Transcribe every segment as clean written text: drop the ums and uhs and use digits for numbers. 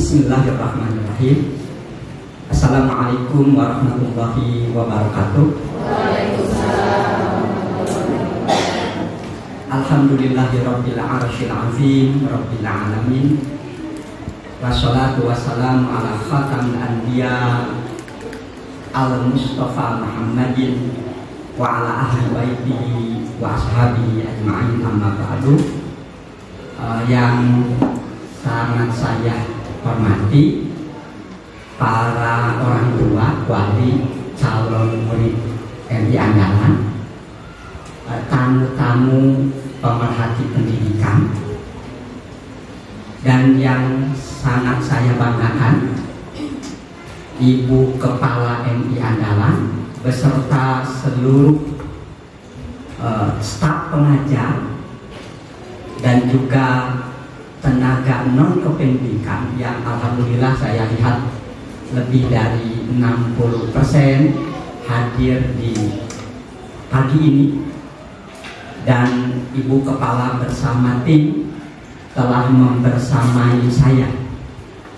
Bismillahirrahmanirrahim. Assalamualaikum warahmatullahi wabarakatuh. Alhamdulillahirabbil arsyil azim rabbil alamin. Wassalatu wassalamu ala khatamil anbiya al-mustafa Muhammadin wa ala ahli baitihi wa ashabihi ajma'in, amma ba'du. Yang sangat saya hormati para orang tua, wali, calon murid MI Andalan, tamu-tamu pemerhati pendidikan, dan yang sangat saya banggakan, Ibu Kepala MI Andalan beserta seluruh staf pengajar dan juga tenaga non kependidikan yang alhamdulillah saya lihat lebih dari 60% hadir di pagi ini, dan Ibu Kepala bersama tim telah membersamai saya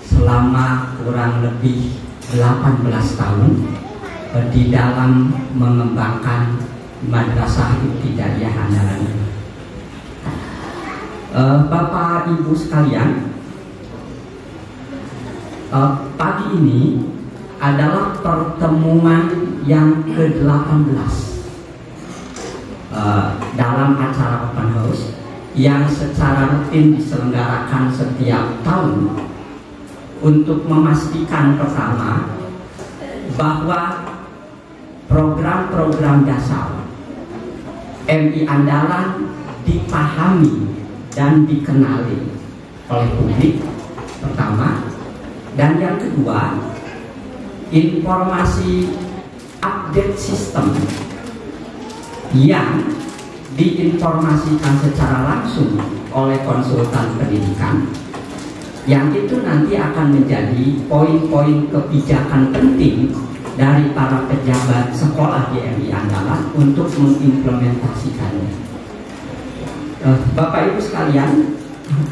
selama kurang lebih 18 tahun di dalam mengembangkan Madrasah Ibtidaiyah Andalan ini. Bapak Ibu sekalian, pagi ini adalah pertemuan yang ke-18 dalam acara open house yang secara rutin diselenggarakan setiap tahun untuk memastikan pertama bahwa program-program dasar MI Andalan dipahami dan dikenali oleh publik pertama, dan yang kedua, informasi update sistem yang diinformasikan secara langsung oleh konsultan pendidikan, yang itu nanti akan menjadi poin-poin kebijakan penting dari para pejabat sekolah di MI Andalan untuk mengimplementasikannya. Bapak Ibu sekalian,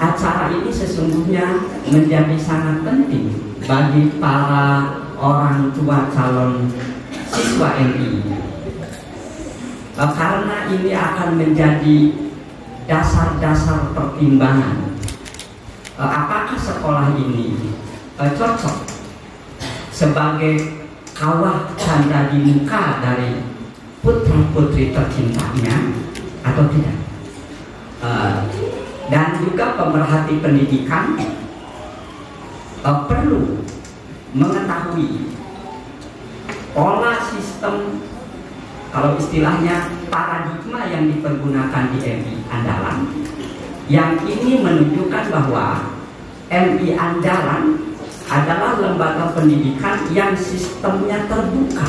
acara ini sesungguhnya menjadi sangat penting bagi para orang tua calon siswa MI, karena ini akan menjadi dasar-dasar pertimbangan apakah sekolah ini cocok sebagai kawah canda di muka dari putra-putri tercintanya atau tidak. Dan juga pemerhati pendidikan perlu mengetahui pola sistem, kalau istilahnya paradigma yang dipergunakan di MI Andalan, yang ini menunjukkan bahwa MI Andalan adalah lembaga pendidikan yang sistemnya terbuka,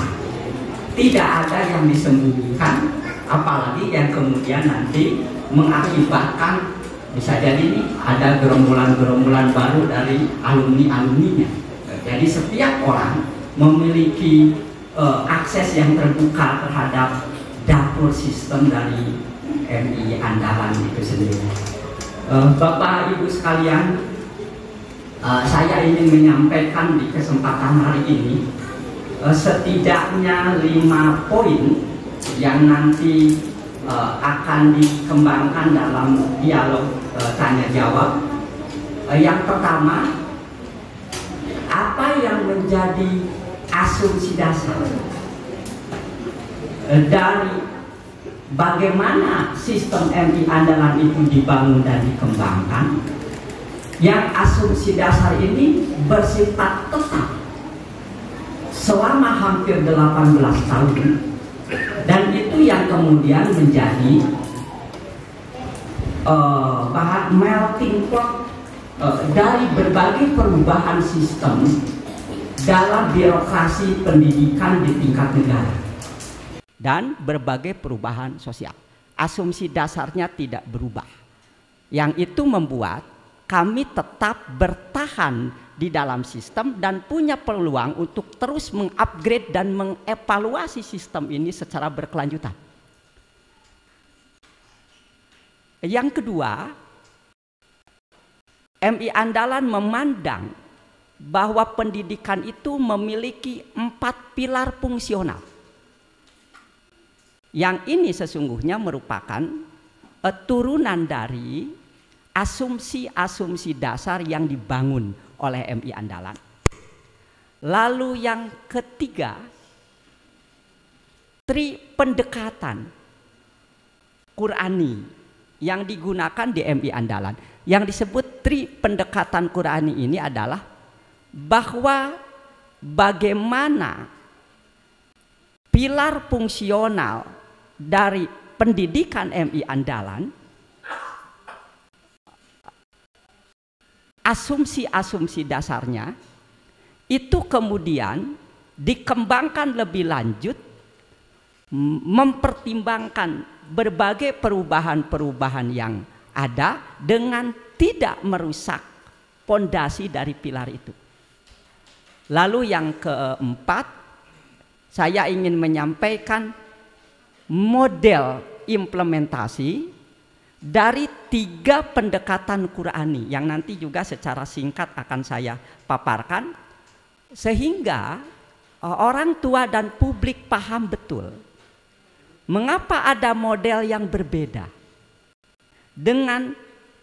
tidak ada yang disembunyikan, apalagi yang kemudian nanti mengakibatkan bisa jadi nih ada gerombolan-gerombolan baru dari alumni-alumninya. Jadi setiap orang memiliki akses yang terbuka terhadap dapur sistem dari MI Andalan itu sendiri. Bapak Ibu sekalian, saya ingin menyampaikan di kesempatan hari ini setidaknya 5 poin yang nanti akan dikembangkan dalam dialog tanya jawab. Yang pertama, apa yang menjadi asumsi dasar dari bagaimana sistem MI Andalan itu dibangun dan dikembangkan, yang asumsi dasar ini bersifat tetap selama hampir 18 tahun. Dan itu yang kemudian menjadi bahan melting pot dari berbagai perubahan sistem dalam birokrasi pendidikan di tingkat negara dan berbagai perubahan sosial. Asumsi dasarnya tidak berubah, yang itu membuat kami tetap bertahan di dalam sistem dan punya peluang untuk terus mengupgrade dan mengevaluasi sistem ini secara berkelanjutan. Yang kedua, MI Andalan memandang bahwa pendidikan itu memiliki 4 pilar fungsional. Yang ini sesungguhnya merupakan turunan dari asumsi-asumsi dasar yang dibangun oleh MI Andalan. Lalu yang ketiga, pendekatan Qurani yang digunakan di MI Andalan. Yang disebut pendekatan Qurani ini adalah bahwa bagaimana pilar fungsional dari pendidikan MI Andalan, asumsi-asumsi dasarnya itu kemudian dikembangkan lebih lanjut, mempertimbangkan berbagai perubahan-perubahan yang ada dengan tidak merusak pondasi dari pilar itu. Lalu yang keempat, saya ingin menyampaikan model implementasi dari 3 pendekatan Qurani yang nanti juga secara singkat akan saya paparkan, sehingga orang tua dan publik paham betul mengapa ada model yang berbeda dengan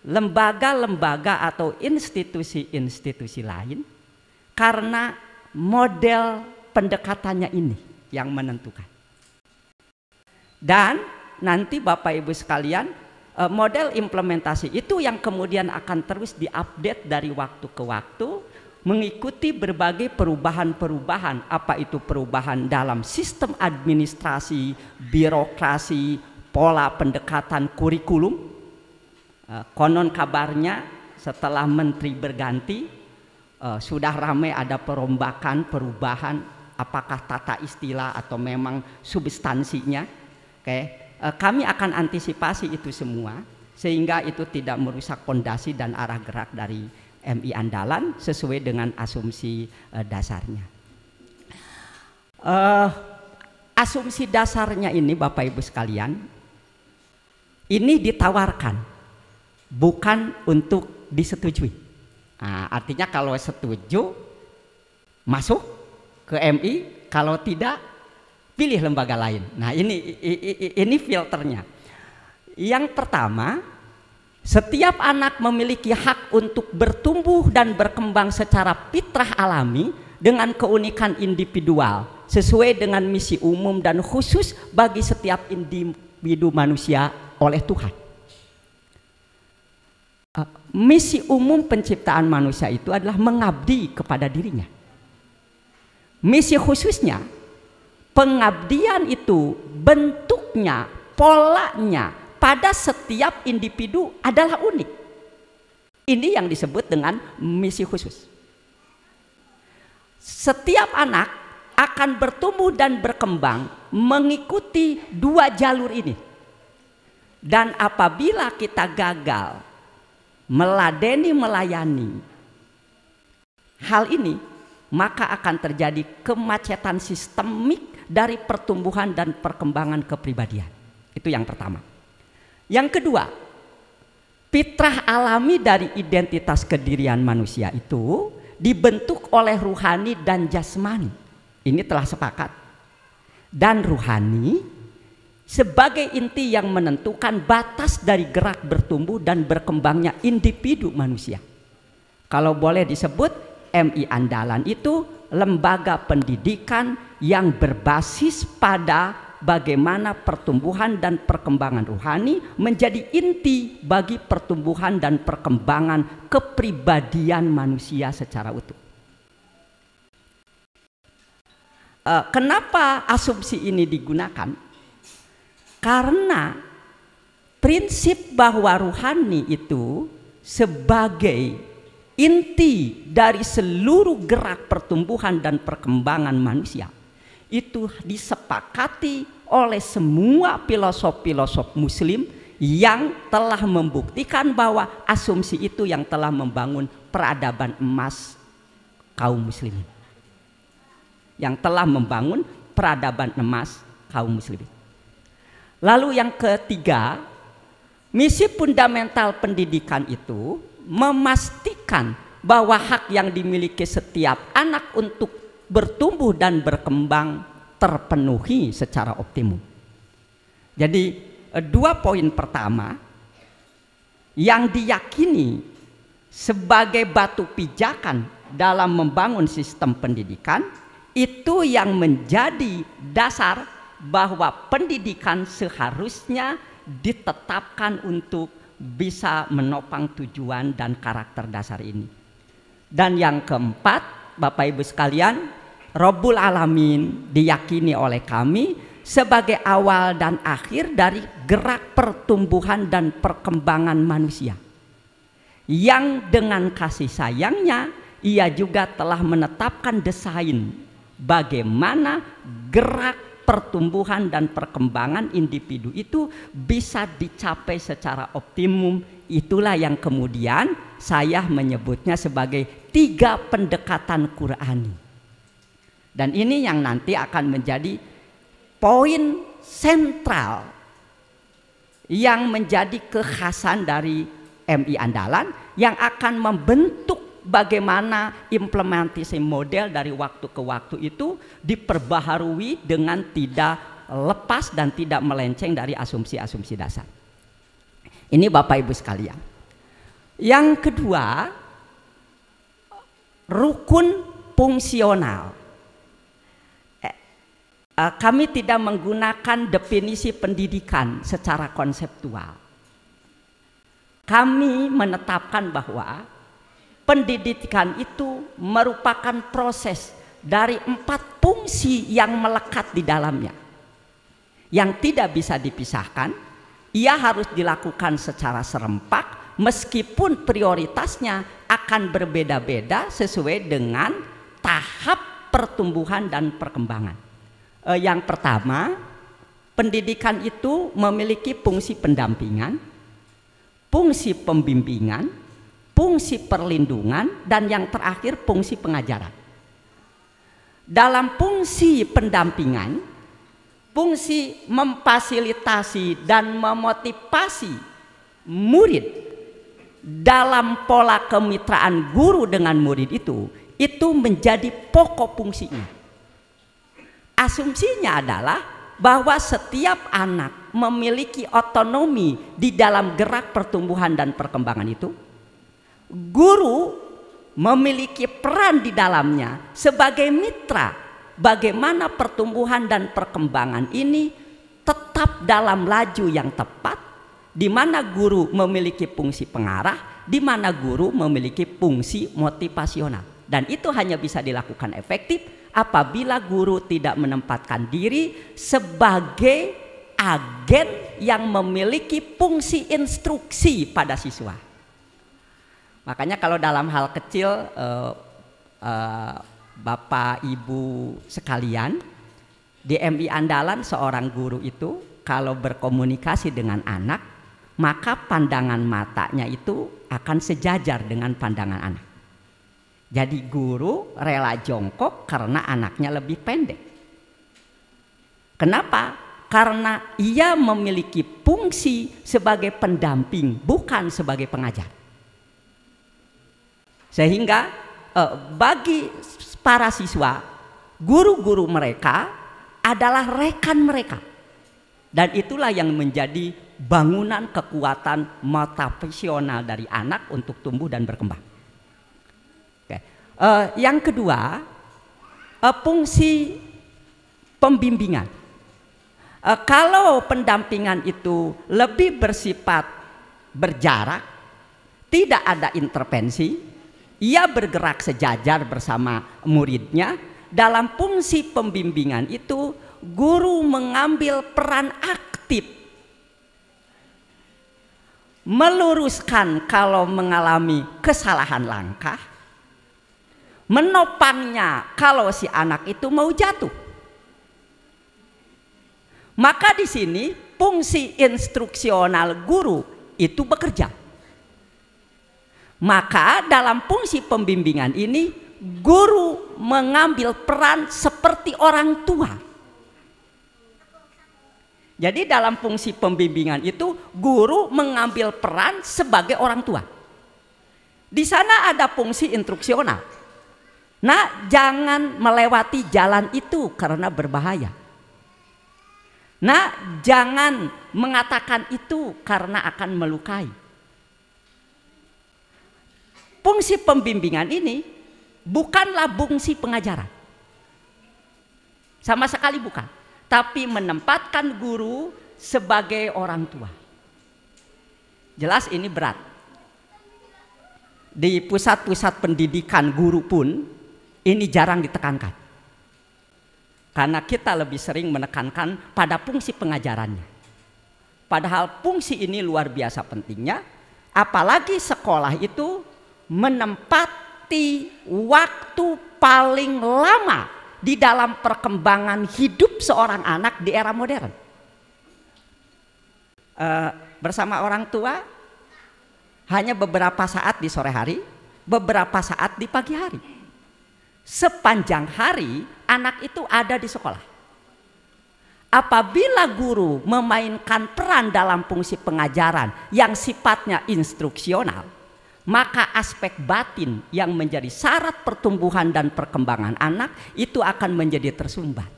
lembaga-lembaga atau institusi-institusi lain, karena model pendekatannya ini yang menentukan. Dan nanti Bapak Ibu sekalian, model implementasi itu yang kemudian akan terus diupdate dari waktu ke waktu, mengikuti berbagai perubahan-perubahan, apa itu perubahan dalam sistem administrasi, birokrasi, pola pendekatan kurikulum. Konon kabarnya setelah menteri berganti, sudah ramai ada perombakan, perubahan, apakah tata istilah atau memang substansinya. Kami akan antisipasi itu semua sehingga itu tidak merusak pondasi dan arah gerak dari MI Andalan sesuai dengan asumsi dasarnya. Asumsi dasarnya ini Bapak Ibu sekalian, ini ditawarkan, bukan untuk disetujui. Nah, artinya kalau setuju masuk ke MI, kalau tidak pilih lembaga lain. Nah, ini filternya. Yang pertama, setiap anak memiliki hak untuk bertumbuh dan berkembang secara fitrah alami dengan keunikan individual sesuai dengan misi umum dan khusus bagi setiap individu manusia oleh Tuhan. Misi umum penciptaan manusia itu adalah mengabdi kepada dirinya. Misi khususnya, pengabdian itu bentuknya, polanya pada setiap individu adalah unik. Ini yang disebut dengan misi khusus. Setiap anak akan bertumbuh dan berkembang mengikuti 2 jalur ini. Dan apabila kita gagal melayani hal ini, maka akan terjadi kemacetan sistemik dari pertumbuhan dan perkembangan kepribadian. Itu yang pertama. Yang kedua, fitrah alami dari identitas kedirian manusia itu dibentuk oleh ruhani dan jasmani. Ini telah sepakat. Dan ruhani sebagai inti yang menentukan batas dari gerak bertumbuh dan berkembangnya individu manusia. Kalau boleh disebut, MI Andalan itu lembaga pendidikan yang berbasis pada bagaimana pertumbuhan dan perkembangan ruhani menjadi inti bagi pertumbuhan dan perkembangan kepribadian manusia secara utuh. Kenapa asumsi ini digunakan? Karena prinsip bahwa ruhani itu sebagai inti dari seluruh gerak pertumbuhan dan perkembangan manusia itu disepakati oleh semua filosof-filosof muslim yang telah membuktikan bahwa asumsi itu yang telah membangun peradaban emas kaum muslimin. Yang telah membangun peradaban emas kaum muslimin. Lalu yang ketiga, misi fundamental pendidikan itu memastikan bahwa hak yang dimiliki setiap anak untuk bertumbuh dan berkembang terpenuhi secara optimum. Jadi dua poin pertama yang diyakini sebagai batu pijakan dalam membangun sistem pendidikan itu yang menjadi dasar bahwa pendidikan seharusnya ditetapkan untuk bisa menopang tujuan dan karakter dasar ini. Dan yang keempat, Bapak Ibu sekalian, Rabbul Alamin diyakini oleh kami sebagai awal dan akhir dari gerak pertumbuhan dan perkembangan manusia, yang dengan kasih sayangnya ia juga telah menetapkan desain bagaimana gerak pertumbuhan dan perkembangan individu itu bisa dicapai secara optimum. Itulah yang kemudian saya menyebutnya sebagai 3 pendekatan Qur'ani. Dan ini yang nanti akan menjadi poin sentral yang menjadi kekhasan dari MI Andalan, yang akan membentuk bagaimana implementasi model dari waktu ke waktu itu diperbaharui dengan tidak lepas dan tidak melenceng dari asumsi-asumsi dasar. Ini Bapak Ibu sekalian. Yang kedua, rukun fungsional. Kami tidak menggunakan definisi pendidikan secara konseptual. Kami menetapkan bahwa pendidikan itu merupakan proses dari 4 fungsi yang melekat di dalamnya, yang tidak bisa dipisahkan. Ia harus dilakukan secara serempak meskipun prioritasnya akan berbeda-beda sesuai dengan tahap pertumbuhan dan perkembangan. Yang pertama, pendidikan itu memiliki fungsi pendampingan, fungsi pembimbingan, fungsi perlindungan, dan yang terakhir fungsi pengajaran. Dalam fungsi pendampingan, fungsi memfasilitasi dan memotivasi murid dalam pola kemitraan guru dengan murid itu menjadi pokok fungsinya. Asumsinya adalah bahwa setiap anak memiliki otonomi di dalam gerak pertumbuhan dan perkembangan itu. Guru memiliki peran di dalamnya sebagai mitra bagaimana pertumbuhan dan perkembangan ini tetap dalam laju yang tepat, di mana guru memiliki fungsi pengarah, di mana guru memiliki fungsi motivasional. Dan itu hanya bisa dilakukan efektif apabila guru tidak menempatkan diri sebagai agen yang memiliki fungsi instruksi pada siswa. Makanya kalau dalam hal kecil Bapak Ibu sekalian, di MI Andalan seorang guru itu kalau berkomunikasi dengan anak, maka pandangan matanya itu akan sejajar dengan pandangan anak. Jadi guru rela jongkok karena anaknya lebih pendek. Kenapa? Karena ia memiliki fungsi sebagai pendamping, bukan sebagai pengajar. Sehingga bagi para siswa, guru-guru mereka adalah rekan mereka. Dan itulah yang menjadi bangunan kekuatan motivasional dari anak untuk tumbuh dan berkembang. Yang kedua, fungsi pembimbingan. Kalau pendampingan itu lebih bersifat berjarak, tidak ada intervensi, ia bergerak sejajar bersama muridnya. Dalam fungsi pembimbingan itu, guru mengambil peran aktif, meluruskan kalau mengalami kesalahan langkah, menopangnya kalau si anak itu mau jatuh. Maka di sini fungsi instruksional guru itu bekerja. Maka dalam fungsi pembimbingan ini guru mengambil peran seperti orang tua. Jadi dalam fungsi pembimbingan itu guru mengambil peran sebagai orang tua. Di sana ada fungsi instruksional. Nah, jangan melewati jalan itu karena berbahaya. Nah, jangan mengatakan itu karena akan melukai. Fungsi pembimbingan ini bukanlah fungsi pengajaran. Sama sekali bukan. Tapi menempatkan guru sebagai orang tua. Jelas ini berat. Di pusat-pusat pendidikan guru pun ini jarang ditekankan. Karena kita lebih sering menekankan pada fungsi pengajarannya. Padahal fungsi ini luar biasa pentingnya. Apalagi sekolah itu menempati waktu paling lama di dalam perkembangan hidup seorang anak di era modern. Bersama orang tua hanya beberapa saat di sore hari, beberapa saat di pagi hari. Sepanjang hari anak itu ada di sekolah. Apabila guru memainkan peran dalam fungsi pengajaran yang sifatnya instruksional, maka aspek batin yang menjadi syarat pertumbuhan dan perkembangan anak itu akan menjadi tersumbat.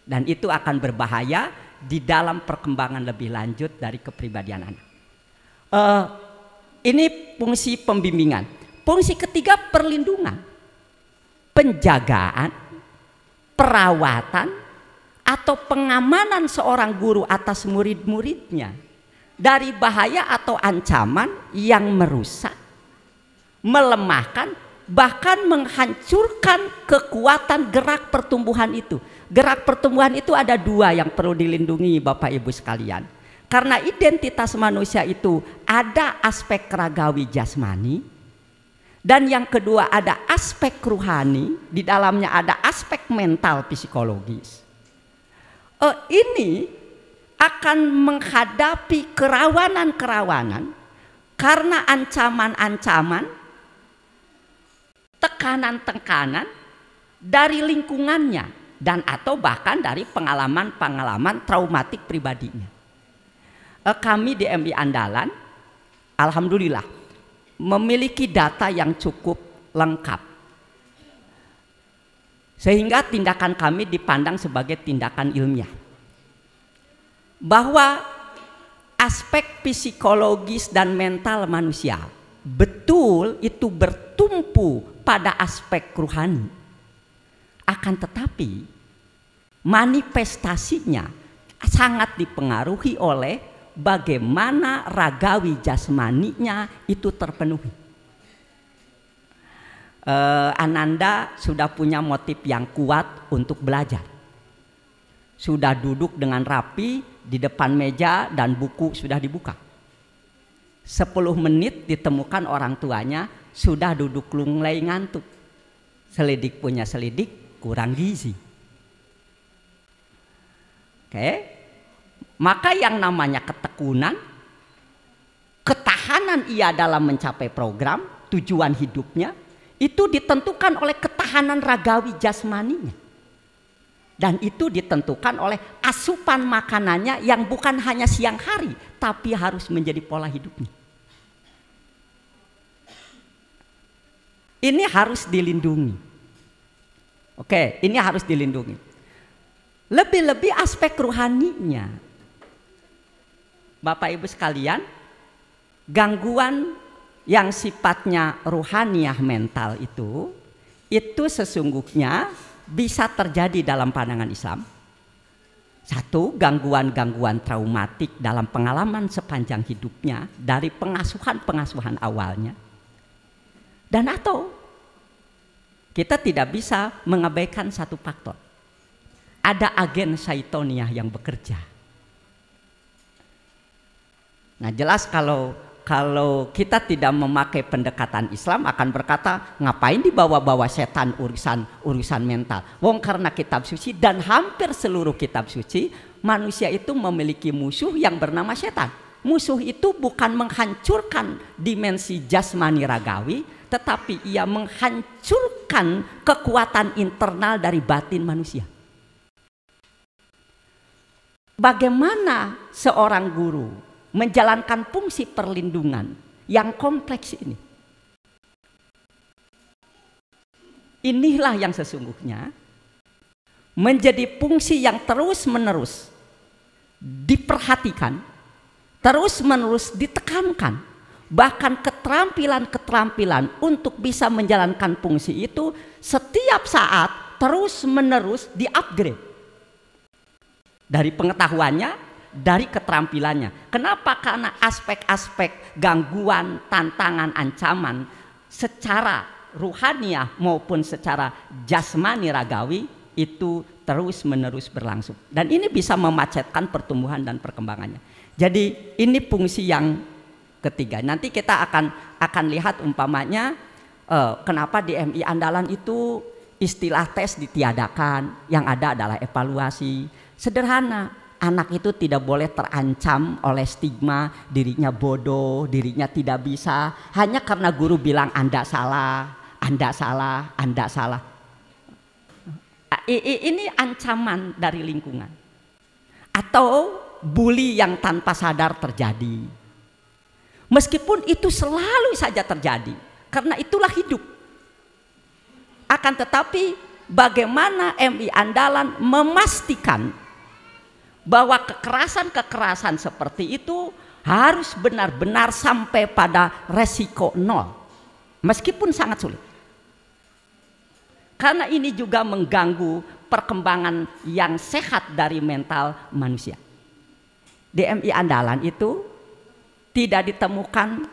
Dan itu akan berbahaya di dalam perkembangan lebih lanjut dari kepribadian anak. Ini fungsi pembimbingan. Fungsi ketiga perlindungan. Penjagaan, perawatan, atau pengamanan seorang guru atas murid-muridnya dari bahaya atau ancaman yang merusak, melemahkan, bahkan menghancurkan kekuatan gerak pertumbuhan itu. Gerak pertumbuhan itu ada dua yang perlu dilindungi Bapak Ibu sekalian. Karena identitas manusia itu ada aspek ragawi jasmani, dan yang kedua ada aspek ruhani, di dalamnya ada aspek mental psikologis. Ini akan menghadapi kerawanan-kerawanan karena ancaman-ancaman, tekanan-tekanan dari lingkungannya dan atau bahkan dari pengalaman-pengalaman traumatik pribadinya. Kami di MI Andalan, alhamdulillah, memiliki data yang cukup lengkap. Sehingga tindakan kami dipandang sebagai tindakan ilmiah. Bahwa aspek psikologis dan mental manusia betul itu bertumpu pada aspek ruhani. Akan tetapi manifestasinya sangat dipengaruhi oleh bagaimana ragawi jasmaninya itu terpenuhi. Ananda sudah punya motif yang kuat untuk belajar. Sudah duduk dengan rapi di depan meja dan buku sudah dibuka. 10 menit ditemukan orang tuanya sudah duduk lunglai ngantuk. Selidik punya selidik, kurang gizi. Oke. Maka yang namanya ketekunan, ketahanan ia dalam mencapai program, tujuan hidupnya, itu ditentukan oleh ketahanan ragawi jasmaninya. Dan itu ditentukan oleh asupan makanannya yang bukan hanya siang hari, tapi harus menjadi pola hidupnya. Ini harus dilindungi. Oke, ini harus dilindungi. Lebih-lebih aspek ruhaninya. Bapak Ibu sekalian, gangguan yang sifatnya ruhaniah mental itu sesungguhnya bisa terjadi dalam pandangan Islam. Satu, gangguan-gangguan traumatik dalam pengalaman sepanjang hidupnya dari pengasuhan-pengasuhan awalnya. Dan atau kita tidak bisa mengabaikan satu faktor. Ada agen syaitoniah yang bekerja. Nah, jelas kalau kita tidak memakai pendekatan Islam akan berkata, ngapain dibawa-bawa setan urusan mental. Wong karena kitab suci dan hampir seluruh kitab suci manusia itu memiliki musuh yang bernama setan. Musuh itu bukan menghancurkan dimensi jasmani ragawi, tetapi ia menghancurkan kekuatan internal dari batin manusia. Bagaimana seorang guru menjalankan fungsi perlindungan yang kompleks ini? Inilah yang sesungguhnya menjadi fungsi yang terus-menerus diperhatikan, terus-menerus ditekankan. Bahkan keterampilan-keterampilan untuk bisa menjalankan fungsi itu setiap saat terus-menerus di-upgrade. Dari pengetahuannya, dari keterampilannya. Kenapa? Karena aspek-aspek gangguan, tantangan, ancaman secara ruhaniah maupun secara jasmani ragawi itu terus-menerus berlangsung. Dan ini bisa memacetkan pertumbuhan dan perkembangannya. Jadi ini fungsi yang ketiga. Nanti kita akan lihat umpamanya kenapa di MI Andalan itu istilah tes ditiadakan, yang ada adalah evaluasi. Sederhana, anak itu tidak boleh terancam oleh stigma dirinya bodoh, dirinya tidak bisa, hanya karena guru bilang Anda salah, Anda salah, Anda salah. Ini ancaman dari lingkungan. Atau bully yang tanpa sadar terjadi. Meskipun itu selalu saja terjadi, karena itulah hidup. Akan tetapi bagaimana MI Andalan memastikan bahwa kekerasan-kekerasan seperti itu harus benar-benar sampai pada resiko nol, meskipun sangat sulit. Karena ini juga mengganggu perkembangan yang sehat dari mental manusia. Di MI Andalan itu tidak ditemukan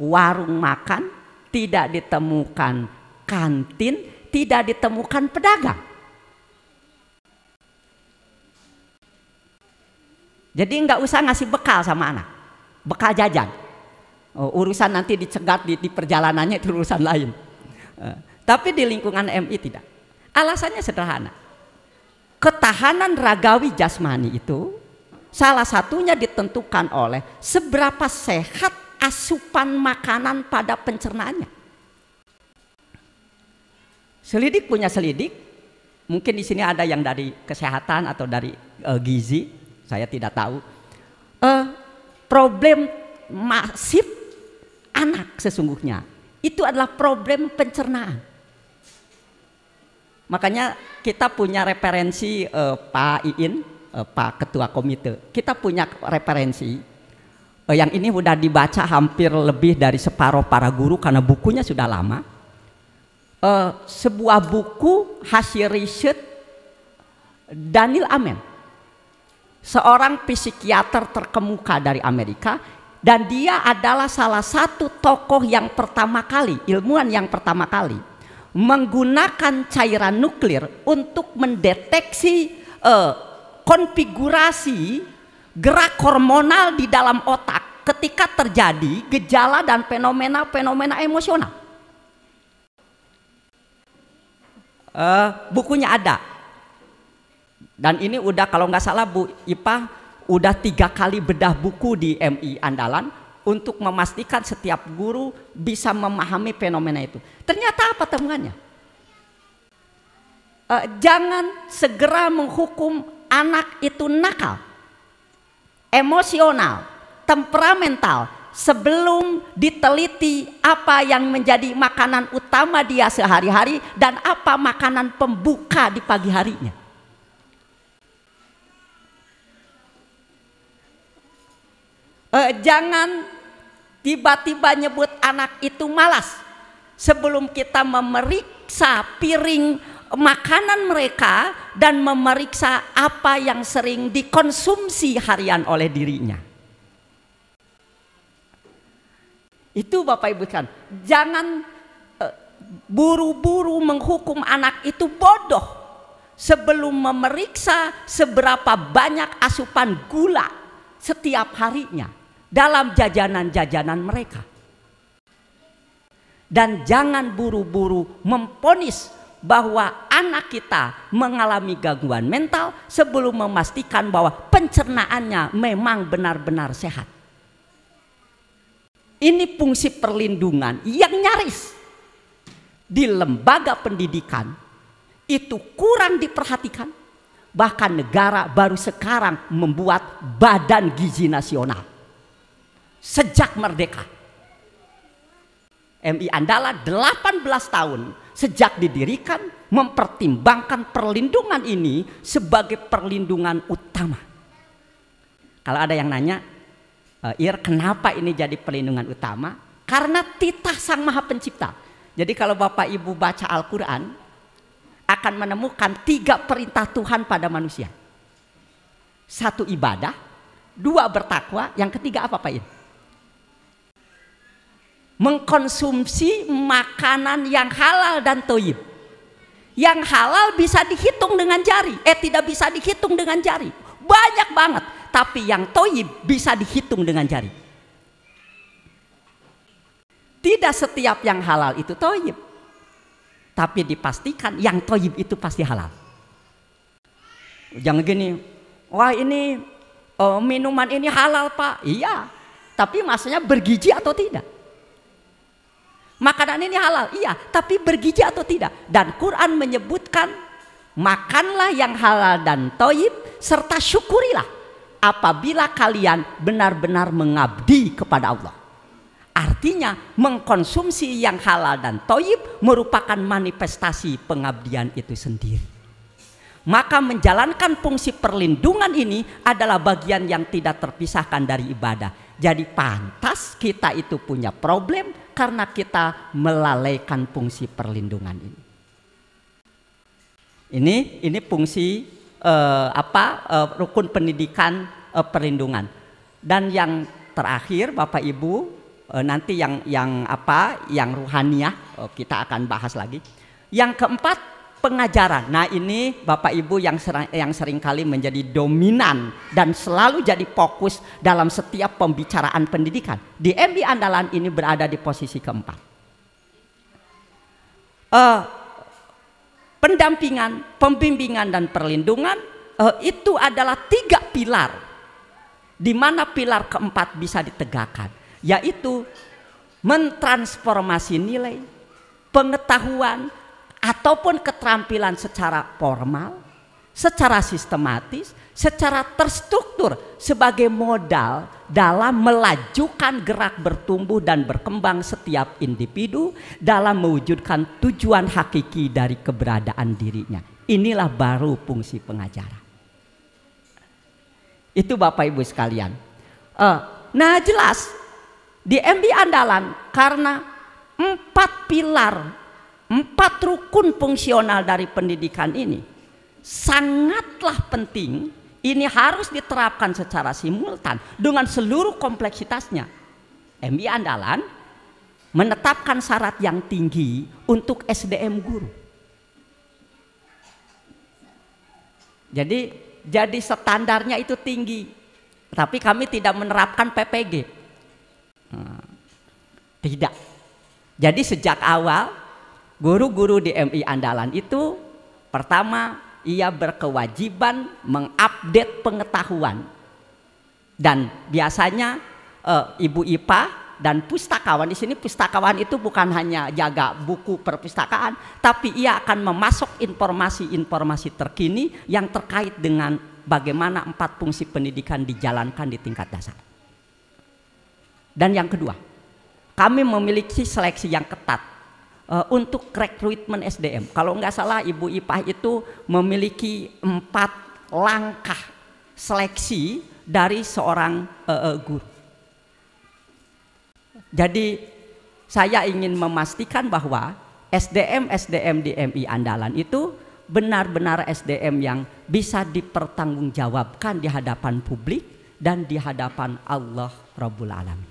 warung makan, tidak ditemukan kantin, tidak ditemukan pedagang. Jadi nggak usah ngasih bekal sama anak, bekal jajan. Urusan nanti dicegat di perjalanannya itu urusan lain. Tapi di lingkungan MI tidak. Alasannya sederhana. Ketahanan ragawi jasmani itu salah satunya ditentukan oleh seberapa sehat asupan makanan pada pencernaannya. Selidik punya selidik. Mungkin di sini ada yang dari kesehatan atau dari gizi, saya tidak tahu. Problem masif anak sesungguhnya itu adalah problem pencernaan. Makanya kita punya referensi Pak Iin, Pak Ketua Komite. Kita punya referensi yang ini sudah dibaca hampir lebih dari separuh para guru karena bukunya sudah lama. Sebuah buku hasil riset Daniel Amen, seorang psikiater terkemuka dari Amerika, dan dia adalah salah satu tokoh yang pertama kali, ilmuwan yang pertama kali menggunakan cairan nuklir untuk mendeteksi konfigurasi gerak hormonal di dalam otak ketika terjadi gejala dan fenomena-fenomena emosional. Bukunya ada, dan ini udah kalau nggak salah Bu Ipa udah 3 kali bedah buku di MI Andalan untuk memastikan setiap guru bisa memahami fenomena itu. Ternyata apa temuannya? Jangan segera menghukum anak itu nakal, emosional, temperamental sebelum diteliti apa yang menjadi makanan utama dia sehari-hari dan apa makanan pembuka di pagi harinya. Jangan tiba-tiba nyebut anak itu malas sebelum kita memeriksa piring makanan mereka dan memeriksa apa yang sering dikonsumsi harian oleh dirinya. Itu Bapak Ibu kan, jangan buru-buru menghukum anak itu bodoh sebelum memeriksa seberapa banyak asupan gula setiap harinya dalam jajanan-jajanan mereka. Dan jangan buru-buru memponis bahwa anak kita mengalami gangguan mental sebelum memastikan bahwa pencernaannya memang benar-benar sehat. Ini fungsi perlindungan yang nyaris di lembaga pendidikan itu kurang diperhatikan. Bahkan negara baru sekarang membuat Badan Gizi Nasional sejak merdeka. MI Andalan 18 tahun sejak didirikan mempertimbangkan perlindungan ini sebagai perlindungan utama. Kalau ada yang nanya, kenapa ini jadi perlindungan utama? Karena titah Sang Maha Pencipta. Jadi kalau Bapak Ibu baca Al-Quran, akan menemukan 3 perintah Tuhan pada manusia. 1 ibadah, 2 bertakwa, yang ketiga apa Pak In? Mengkonsumsi makanan yang halal dan thayyib. Yang halal bisa dihitung dengan jari, tidak bisa dihitung dengan jari, banyak banget. Tapi yang thayyib bisa dihitung dengan jari. Tidak setiap yang halal itu thayyib, tapi dipastikan yang thayyib itu pasti halal. Jangan gini, wah ini minuman ini halal Pak, iya, tapi maksudnya bergizi atau tidak? Makanan ini halal, iya, tapi bergizi atau tidak? Dan Quran menyebutkan makanlah yang halal dan thayyib serta syukurilah apabila kalian benar-benar mengabdi kepada Allah. Artinya mengkonsumsi yang halal dan thayyib merupakan manifestasi pengabdian itu sendiri. Maka menjalankan fungsi perlindungan ini adalah bagian yang tidak terpisahkan dari ibadah. Jadi pantas kita itu punya problem karena kita melalaikan fungsi perlindungan ini. Ini fungsi rukun pendidikan perlindungan. Dan yang terakhir Bapak Ibu, nanti yang ruhaniyah kita akan bahas lagi. Yang keempat, pengajaran. Nah ini Bapak Ibu yang seringkali menjadi dominan dan selalu jadi fokus dalam setiap pembicaraan pendidikan. Di MI Andalan ini berada di posisi keempat. Pendampingan, pembimbingan dan perlindungan itu adalah 3 pilar, di mana pilar keempat bisa ditegakkan, yaitu mentransformasi nilai, pengetahuan ataupun keterampilan secara formal, secara sistematis, secara terstruktur sebagai modal dalam melajukan gerak bertumbuh dan berkembang setiap individu dalam mewujudkan tujuan hakiki dari keberadaan dirinya. Inilah baru fungsi pengajaran. Itu Bapak Ibu sekalian. Nah jelas di MI Andalan karena 4 pilar, 4 rukun fungsional dari pendidikan ini sangatlah penting. Ini harus diterapkan secara simultan dengan seluruh kompleksitasnya. MI Andalan menetapkan syarat yang tinggi untuk SDM guru. Jadi standarnya itu tinggi, tapi kami tidak menerapkan PPG. Tidak. Jadi sejak awal guru-guru di MI Andalan itu pertama ia berkewajiban mengupdate pengetahuan, dan biasanya ibu IPA dan pustakawan, di sini pustakawan itu bukan hanya jaga buku perpustakaan, tapi ia akan memasok informasi-informasi terkini yang terkait dengan bagaimana 4 fungsi pendidikan dijalankan di tingkat dasar. Dan yang kedua, kami memiliki seleksi yang ketat untuk rekrutmen SDM. Kalau nggak salah Ibu IPA itu memiliki 4 langkah seleksi dari seorang guru. Jadi saya ingin memastikan bahwa SDM di MI Andalan itu benar-benar SDM yang bisa dipertanggungjawabkan di hadapan publik dan di hadapan Allah Rabbul Alamin.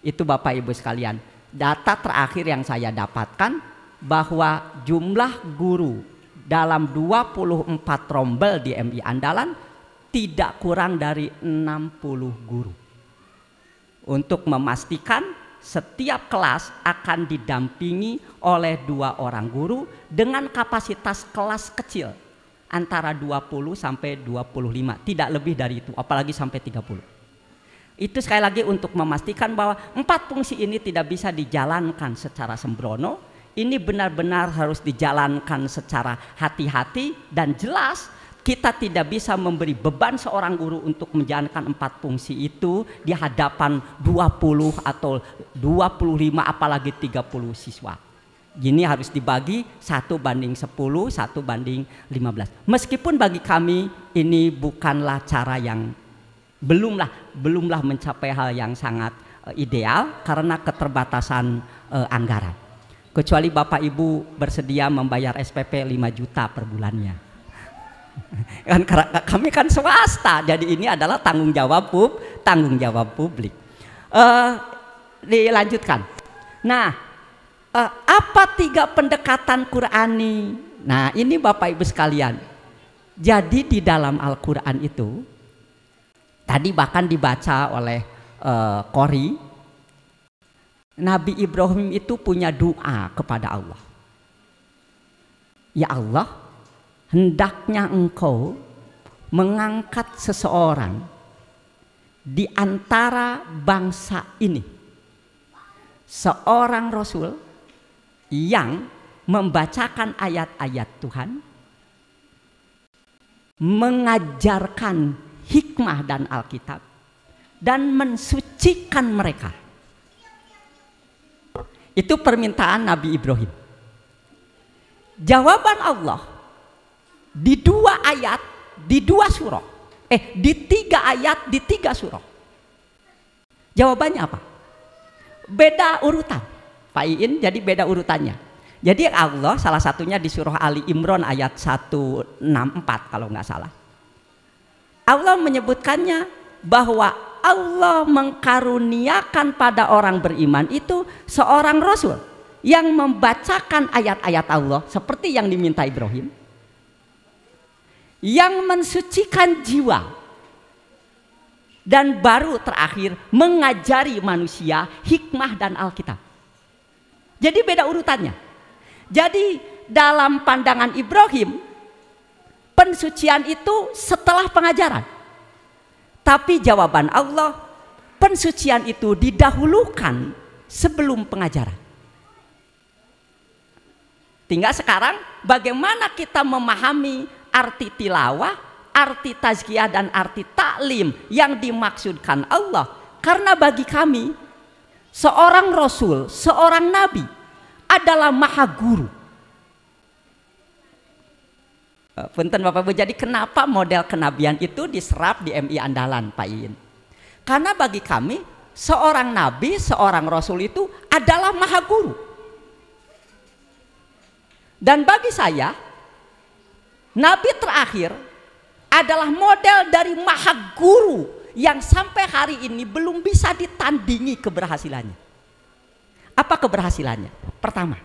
Itu Bapak Ibu sekalian. Data terakhir yang saya dapatkan bahwa jumlah guru dalam 24 rombel di MI Andalan tidak kurang dari 60 guru. Untuk memastikan setiap kelas akan didampingi oleh 2 orang guru dengan kapasitas kelas kecil antara 20 sampai 25, tidak lebih dari itu, apalagi sampai 30. Itu sekali lagi untuk memastikan bahwa 4 fungsi ini tidak bisa dijalankan secara sembrono. Ini benar-benar harus dijalankan secara hati-hati dan jelas. Kita tidak bisa memberi beban seorang guru untuk menjalankan 4 fungsi itu di hadapan 20 atau 25 apalagi 30 siswa. Gini harus dibagi 1:10, 1:15. Meskipun bagi kami ini bukanlah cara yang belumlah mencapai hal yang sangat ideal karena keterbatasan anggaran. Kecuali Bapak Ibu bersedia membayar SPP 5 juta per bulannya. Kan kami kan swasta, jadi ini adalah tanggung jawab publik. Dilanjutkan. Nah, apa 3 pendekatan Qur'ani? Nah, ini Bapak Ibu sekalian. Jadi di dalam Al-Qur'an itu tadi bahkan dibaca oleh Qori, Nabi Ibrahim itu punya doa kepada Allah. Ya Allah, hendaknya Engkau mengangkat seseorang di antara bangsa ini, seorang Rasul yang membacakan ayat-ayat Tuhan, mengajarkan hikmah dan Alkitab, dan mensucikan mereka. Itu permintaan Nabi Ibrahim. Jawaban Allah di 2 ayat, di 2 surah, di 3 ayat, di 3 surah. Jawabannya apa? Beda urutan, Pak Iin, jadi beda urutannya. Jadi Allah salah satunya di surah Ali Imran ayat 164 kalau nggak salah. Allah menyebutkannya bahwa Allah mengkaruniakan pada orang beriman itu seorang Rasul yang membacakan ayat-ayat Allah seperti yang diminta Ibrahim, yang mensucikan jiwa, dan baru terakhir mengajari manusia hikmah dan Alkitab. Jadi beda urutannya. Jadi dalam pandangan Ibrahim, pensucian itu setelah pengajaran. Tapi jawaban Allah, pensucian itu didahulukan sebelum pengajaran. Tinggal sekarang bagaimana kita memahami arti tilawah, arti tazkiyah, dan arti taklim yang dimaksudkan Allah. Karena bagi kami seorang Rasul, seorang Nabi adalah maha guru. Punten Bapak Ibu, jadi kenapa model kenabian itu diserap di MI Andalan, Pak Iin? Karena bagi kami seorang Nabi, seorang Rasul itu adalah maha guru. Dan bagi saya Nabi terakhir adalah model dari maha guru yang sampai hari ini belum bisa ditandingi keberhasilannya. Apa keberhasilannya? Pertama,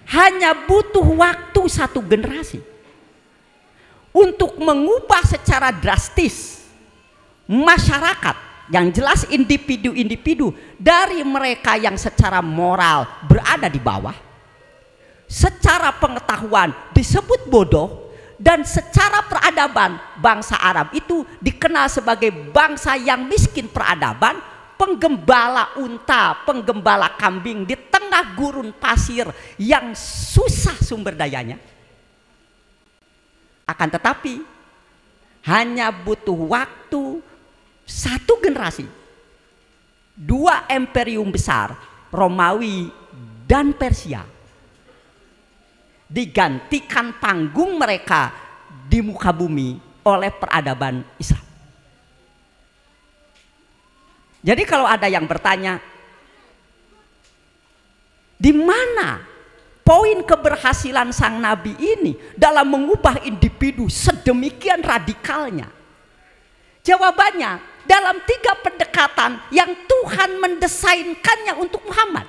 hanya butuh waktu 1 generasi untuk mengubah secara drastis masyarakat, yang jelas individu-individu dari mereka yang secara moral berada di bawah, secara pengetahuan disebut bodoh, dan secara peradaban bangsa Arab itu dikenal sebagai bangsa yang miskin peradaban, penggembala unta, penggembala kambing di tengah gurun pasir yang susah sumber dayanya. Akan tetapi hanya butuh waktu 1 generasi, 2 imperium besar, Romawi dan Persia, digantikan panggung mereka di muka bumi oleh peradaban Islam. Jadi kalau ada yang bertanya, di mana poin keberhasilan sang Nabi ini dalam mengubah individu sedemikian radikalnya? Jawabannya dalam 3 pendekatan yang Tuhan mendesainkannya untuk Muhammad.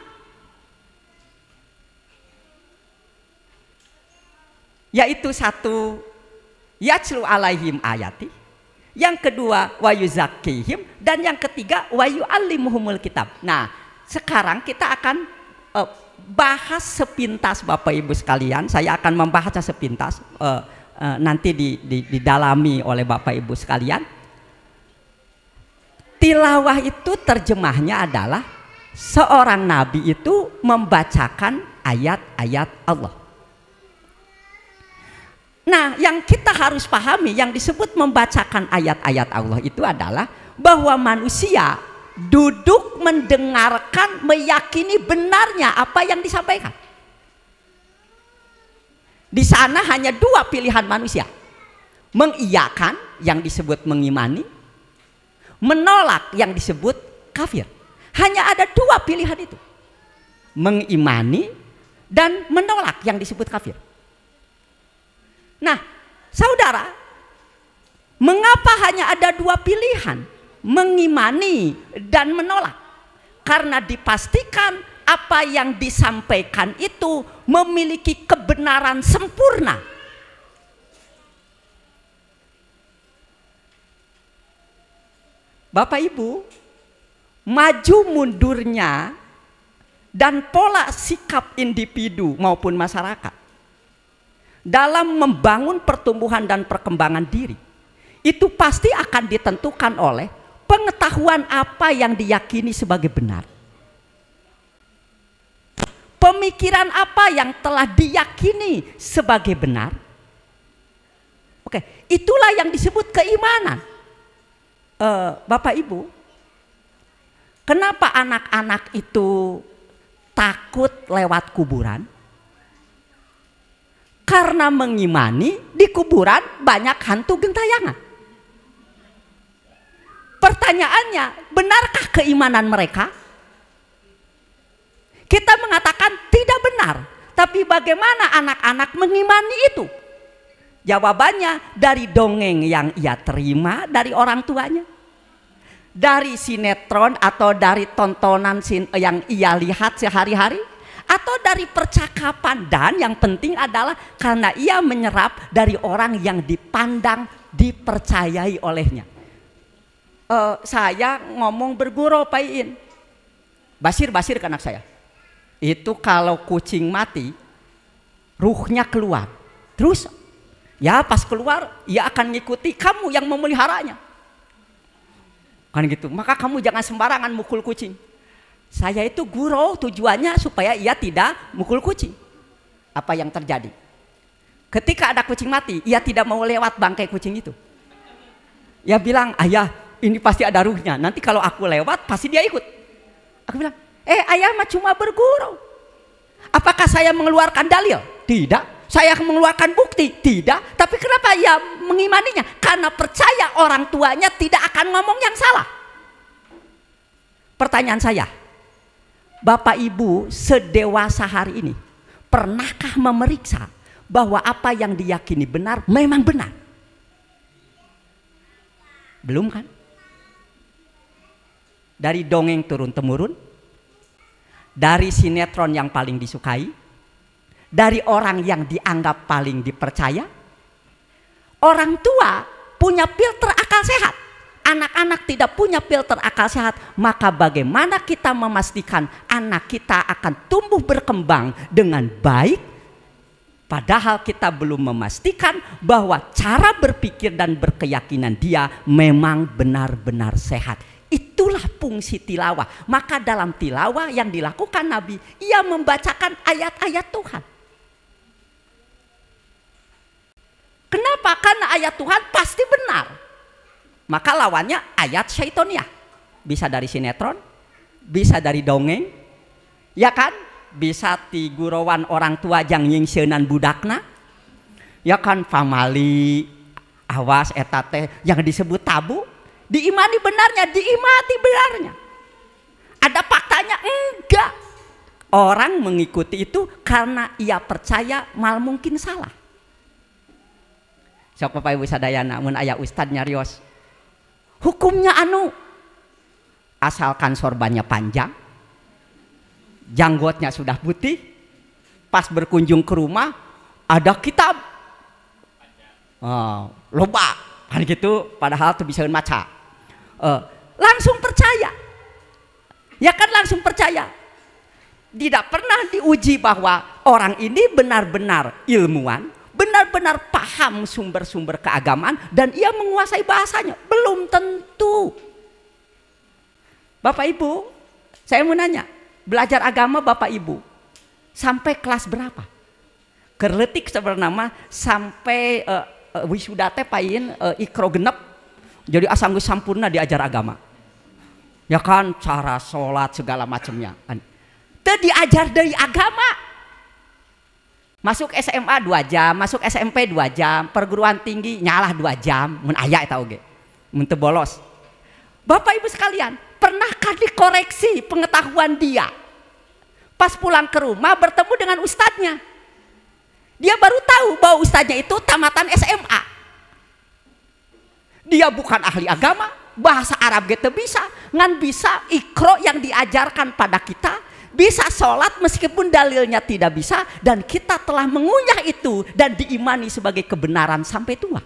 Yaitu 1, yatlu alaihim ayati, yang kedua wa yuzakkihim, dan yang ketiga wa yu'allimuhumul kitab. Nah, sekarang kita akan bahas sepintas Bapak Ibu sekalian. Saya akan membahasnya sepintas, nanti didalami oleh Bapak Ibu sekalian. Tilawah itu terjemahnya adalah seorang nabi itu membacakan ayat-ayat Allah. Nah, yang kita harus pahami yang disebut membacakan ayat-ayat Allah itu adalah bahwa manusia duduk mendengarkan, meyakini benarnya apa yang disampaikan. Di sana hanya dua pilihan manusia, mengiyakan yang disebut mengimani, menolak yang disebut kafir. Hanya ada dua pilihan itu, mengimani dan menolak yang disebut kafir. Nah, saudara, mengapa hanya ada dua pilihan, mengimani dan menolak? Karena dipastikan apa yang disampaikan itu memiliki kebenaran sempurna. Bapak Ibu, maju mundurnya dan pola sikap individu maupun masyarakat dalam membangun pertumbuhan dan perkembangan diri itu pasti akan ditentukan oleh pengetahuan apa yang diyakini sebagai benar, pemikiran apa yang telah diyakini sebagai benar. Oke, itulah yang disebut keimanan. Bapak Ibu, kenapa anak-anak itu takut lewat kuburan? Karena mengimani di kuburan banyak hantu gentayangan. Pertanyaannya, benarkah keimanan mereka? Kita mengatakan tidak benar, tapi bagaimana anak-anak mengimani itu? Jawabannya dari dongeng yang ia terima dari orang tuanya, dari sinetron atau dari tontonan yang ia lihat sehari-hari, atau dari percakapan, dan yang penting adalah karena ia menyerap dari orang yang dipandang, dipercayai olehnya. Saya ngomong bergurau paiin, basir ke anak saya, itu kalau kucing mati ruhnya keluar, terus ya pas keluar ia akan ngikuti kamu yang memeliharanya, kan gitu. Maka kamu jangan sembarangan mukul kucing. Saya itu gurau tujuannya supaya ia tidak mukul kucing. Apa yang terjadi? Ketika ada kucing mati, ia tidak mau lewat bangkai kucing itu. Ia bilang, ayah ini pasti ada ruhnya, nanti kalau aku lewat pasti dia ikut. Aku bilang, ayah mah cuma bergurau. Apakah saya mengeluarkan dalil? Tidak. Saya mengeluarkan bukti? Tidak. Tapi kenapa ia mengimaninya? Karena percaya orang tuanya tidak akan ngomong yang salah. Pertanyaan saya, Bapak Ibu sedewasa hari ini, pernahkah memeriksa bahwa apa yang diyakini benar memang benar? Belum kan? Dari dongeng turun-temurun, dari sinetron yang paling disukai, dari orang yang dianggap paling dipercaya. Orang tua punya filter akal sehat, anak-anak tidak punya filter akal sehat. Maka bagaimana kita memastikan anak kita akan tumbuh berkembang dengan baik, padahal kita belum memastikan bahwa cara berpikir dan berkeyakinan dia memang benar-benar sehat. Itulah fungsi tilawah. Maka dalam tilawah yang dilakukan Nabi, ia membacakan ayat-ayat Tuhan. Kenapa? Karena ayat Tuhan pasti benar. Maka lawannya ayat syaitoniah. Bisa dari sinetron, bisa dari dongeng, ya kan? Bisa ti gurawan orang tua jang nyingseunnan budakna, ya kan? Famali, awas etate yang disebut tabu. Diimani benarnya, diimati benarnya. Ada faktanya? Enggak. Orang mengikuti itu karena ia percaya mal mungkin salah. Sok Bapak Ibu sadayana, mun aya ustad nyarios, hukumnya anu, asalkan sorbannya panjang, janggotnya sudah putih, pas berkunjung ke rumah ada kitab, loba kan gitu, padahal tuh bisa maca. Langsung percaya, ya kan, langsung percaya. Tidak pernah diuji bahwa orang ini benar-benar ilmuwan, benar-benar paham sumber-sumber keagamaan, dan ia menguasai bahasanya. Belum tentu. Bapak Ibu, saya mau nanya, belajar agama Bapak Ibu sampai kelas berapa? Kerletik sebenarnya sampai wisuda teh pain ikro genep. Jadi asam geus sampurna diajar agama. Ya kan, cara sholat segala macamnya. Itu diajar dari agama. Masuk SMA 2 jam, masuk SMP 2 jam, perguruan tinggi nyalah 2 jam, mun aya eta oge. Mun teu bolos. Bapak Ibu sekalian, pernahkah dikoreksi pengetahuan dia? Pas pulang ke rumah bertemu dengan ustadznya. Dia baru tahu bahwa ustadznya itu tamatan SMA. Dia bukan ahli agama, bahasa Arab gitu bisa, ngan bisa ikro yang diajarkan pada kita, bisa sholat meskipun dalilnya tidak bisa, dan kita telah mengunyah itu dan diimani sebagai kebenaran sampai tua.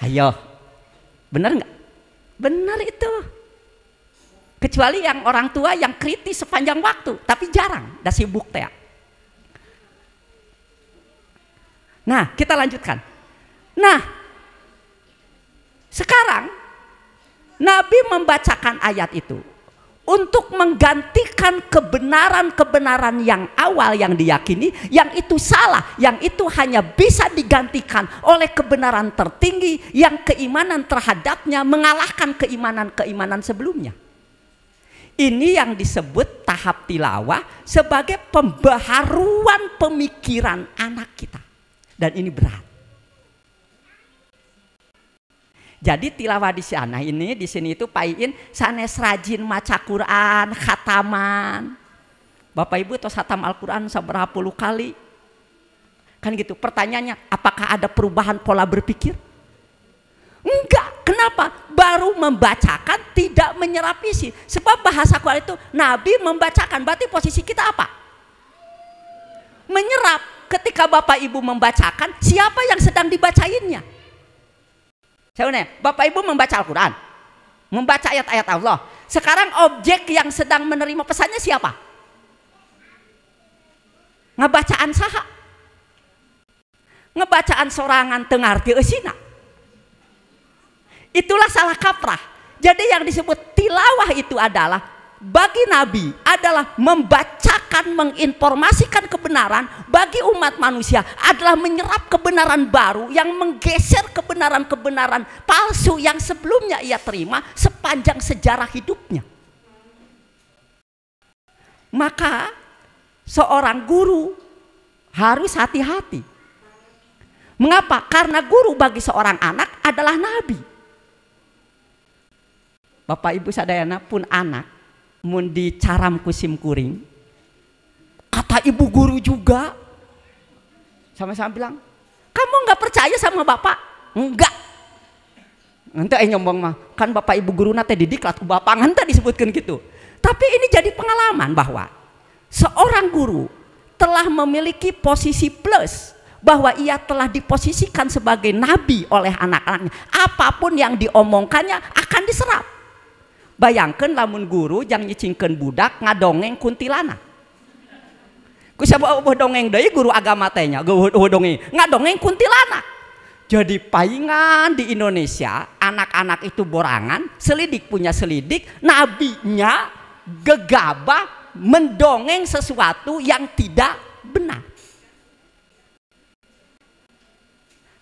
Ayo, benar nggak? Benar itu. Kecuali yang orang tua yang kritis sepanjang waktu, tapi jarang, dah sibuk teh. Nah, kita lanjutkan. Nah, sekarang Nabi membacakan ayat itu untuk menggantikan kebenaran-kebenaran yang awal yang diyakini, yang itu salah, yang itu hanya bisa digantikan oleh kebenaran tertinggi yang keimanan terhadapnya mengalahkan keimanan-keimanan sebelumnya. Ini yang disebut tahap tilawah sebagai pembaharuan pemikiran anak kita. Dan ini berat. Jadi tilawah di sana ini, di sini itu paiin sanes rajin maca Quran, khataman. Bapak Ibu tos khatam Al-Quran seberapa puluh kali? Kan gitu. Pertanyaannya, apakah ada perubahan pola berpikir? Enggak. Kenapa? Baru membacakan tidak menyerap isi. Sebab bahasa Quran itu Nabi membacakan, berarti posisi kita apa? Menyerap. Ketika Bapak Ibu membacakan, siapa yang sedang dibacainnya? Saya udah, Bapak Ibu membaca Al-Quran, membaca ayat-ayat Allah. Sekarang objek yang sedang menerima pesannya siapa? Ngebacaan saha? Ngebacaan sorangan tengarti eusina. Itulah salah kaprah. Jadi yang disebut tilawah itu adalah bagi Nabi adalah membacakan, menginformasikan kebenaran. Bagi umat manusia adalah menyerap kebenaran baru yang menggeser kebenaran-kebenaran palsu yang sebelumnya ia terima sepanjang sejarah hidupnya. Maka seorang guru harus hati-hati. Mengapa? Karena guru bagi seorang anak adalah nabi. Bapak Ibu sadayana pun anak mun dicaram kusim kuring, kata ibu guru juga sama-sama bilang, kamu nggak percaya sama bapak? Enggak. Nanti nyombong mah kan bapak ibu guru nate didik lah bapak nanti disebutkan gitu. Tapi ini jadi pengalaman bahwa seorang guru telah memiliki posisi plus, bahwa ia telah diposisikan sebagai nabi oleh anak-anaknya. Apapun yang diomongkannya akan diserap. Bayangkan lamun guru yang nyicingkeun budak ngadongeng kuntilanak. Ku sabab dongeng deui guru agama teh nya, dongeng ngadongeng kuntilanak. Jadi paingan di Indonesia anak-anak itu borangan, selidik punya selidik, nabinya gegabah mendongeng sesuatu yang tidak benar.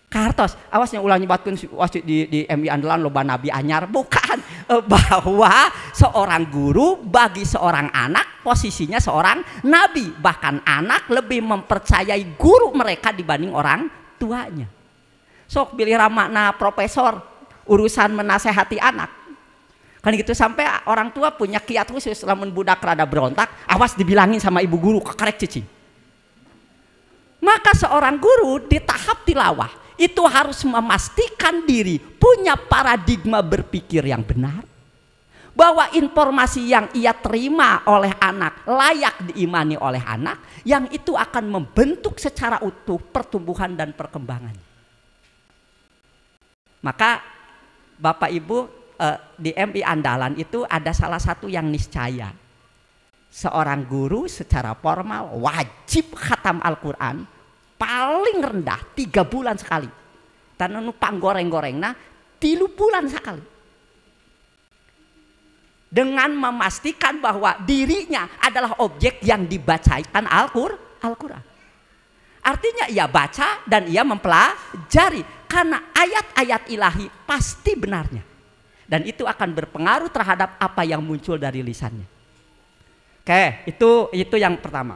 Kartos, awasnya ulah nyebatkeun wasit di MI Andalan loba nabi anyar, bukan, bahwa seorang guru bagi seorang anak posisinya seorang nabi, bahkan anak lebih mempercayai guru mereka dibanding orang tuanya. Sok pilih ramakna profesor urusan menasehati anak. Kan gitu, sampai orang tua punya kiat khusus lamun budak rada berontak, awas dibilangin sama ibu guru karek cicing. Maka seorang guru di tahap tilawah itu harus memastikan diri punya paradigma berpikir yang benar, bahwa informasi yang ia terima oleh anak layak diimani oleh anak, yang itu akan membentuk secara utuh pertumbuhan dan perkembangan. Maka Bapak Ibu di MI Andalan itu ada salah satu yang niscaya, seorang guru secara formal wajib khatam Al-Quran paling rendah 3 bulan sekali. Tanah nupang goreng-gorengna 3 bulan sekali. Dengan memastikan bahwa dirinya adalah objek yang dibacakan Al-Quran. Artinya ia baca dan ia mempelajari, karena ayat-ayat ilahi pasti benarnya. Dan itu akan berpengaruh terhadap apa yang muncul dari lisannya. Oke, itu yang pertama.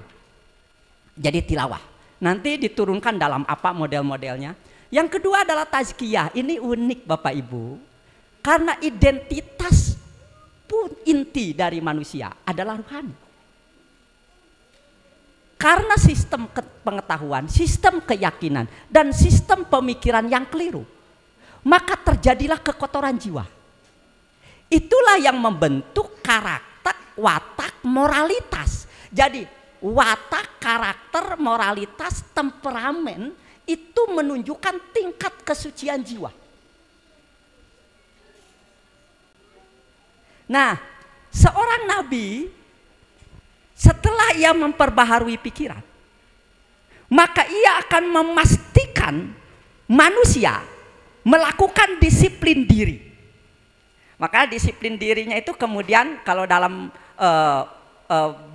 Jadi tilawah. Nanti diturunkan dalam apa model-modelnya. Yang kedua adalah tazkiyah. Ini unik Bapak Ibu. Karena identitas pun inti dari manusia adalah rohani. Karena sistem pengetahuan, sistem keyakinan, dan sistem pemikiran yang keliru, maka terjadilah kekotoran jiwa. Itulah yang membentuk karakter, watak, moralitas. Jadi watak, karakter, moralitas, temperamen itu menunjukkan tingkat kesucian jiwa. Nah, seorang nabi setelah ia memperbaharui pikiran, maka ia akan memastikan manusia melakukan disiplin diri. Maka disiplin dirinya itu kemudian kalau dalam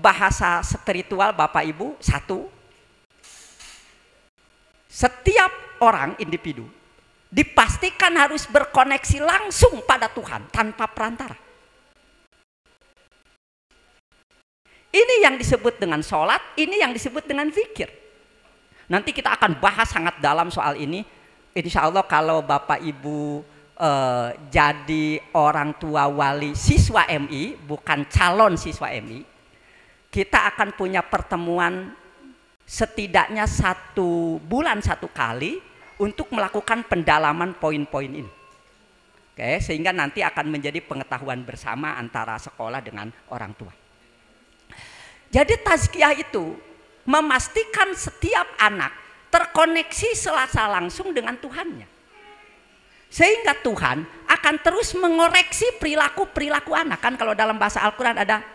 bahasa spiritual Bapak Ibu, satu, setiap orang individu dipastikan harus berkoneksi langsung pada Tuhan tanpa perantara. Ini yang disebut dengan sholat, ini yang disebut dengan zikir. Nanti kita akan bahas sangat dalam soal ini. Insya Allah kalau Bapak Ibu jadi orang tua wali siswa MI, bukan calon siswa MI, kita akan punya pertemuan setidaknya 1 bulan 1 kali untuk melakukan pendalaman poin-poin ini. Oke, sehingga nanti akan menjadi pengetahuan bersama antara sekolah dengan orang tua. Jadi tazkiyah itu memastikan setiap anak terkoneksi selasa langsung dengan Tuhannya. Sehingga Tuhan akan terus mengoreksi perilaku-perilaku anak. Kan kalau dalam bahasa Al-Quran ada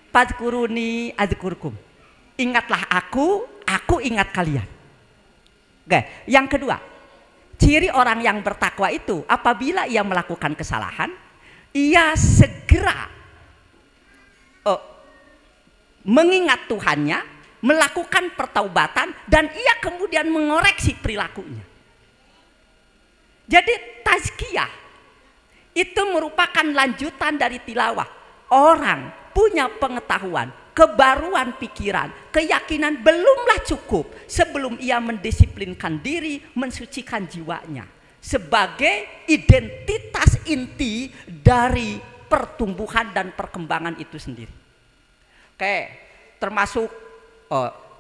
fadhkuruni adzkurkum. Ingatlah aku ingat kalian. Oke, yang kedua, ciri orang yang bertakwa itu apabila ia melakukan kesalahan, ia segera mengingat Tuhannya, melakukan pertaubatan, dan ia kemudian mengoreksi perilakunya. Jadi tazkiyah itu merupakan lanjutan dari tilawah. Orang punya pengetahuan, kebaruan pikiran, keyakinan belumlah cukup sebelum ia mendisiplinkan diri, mensucikan jiwanya sebagai identitas inti dari pertumbuhan dan perkembangan itu sendiri. Oke, termasuk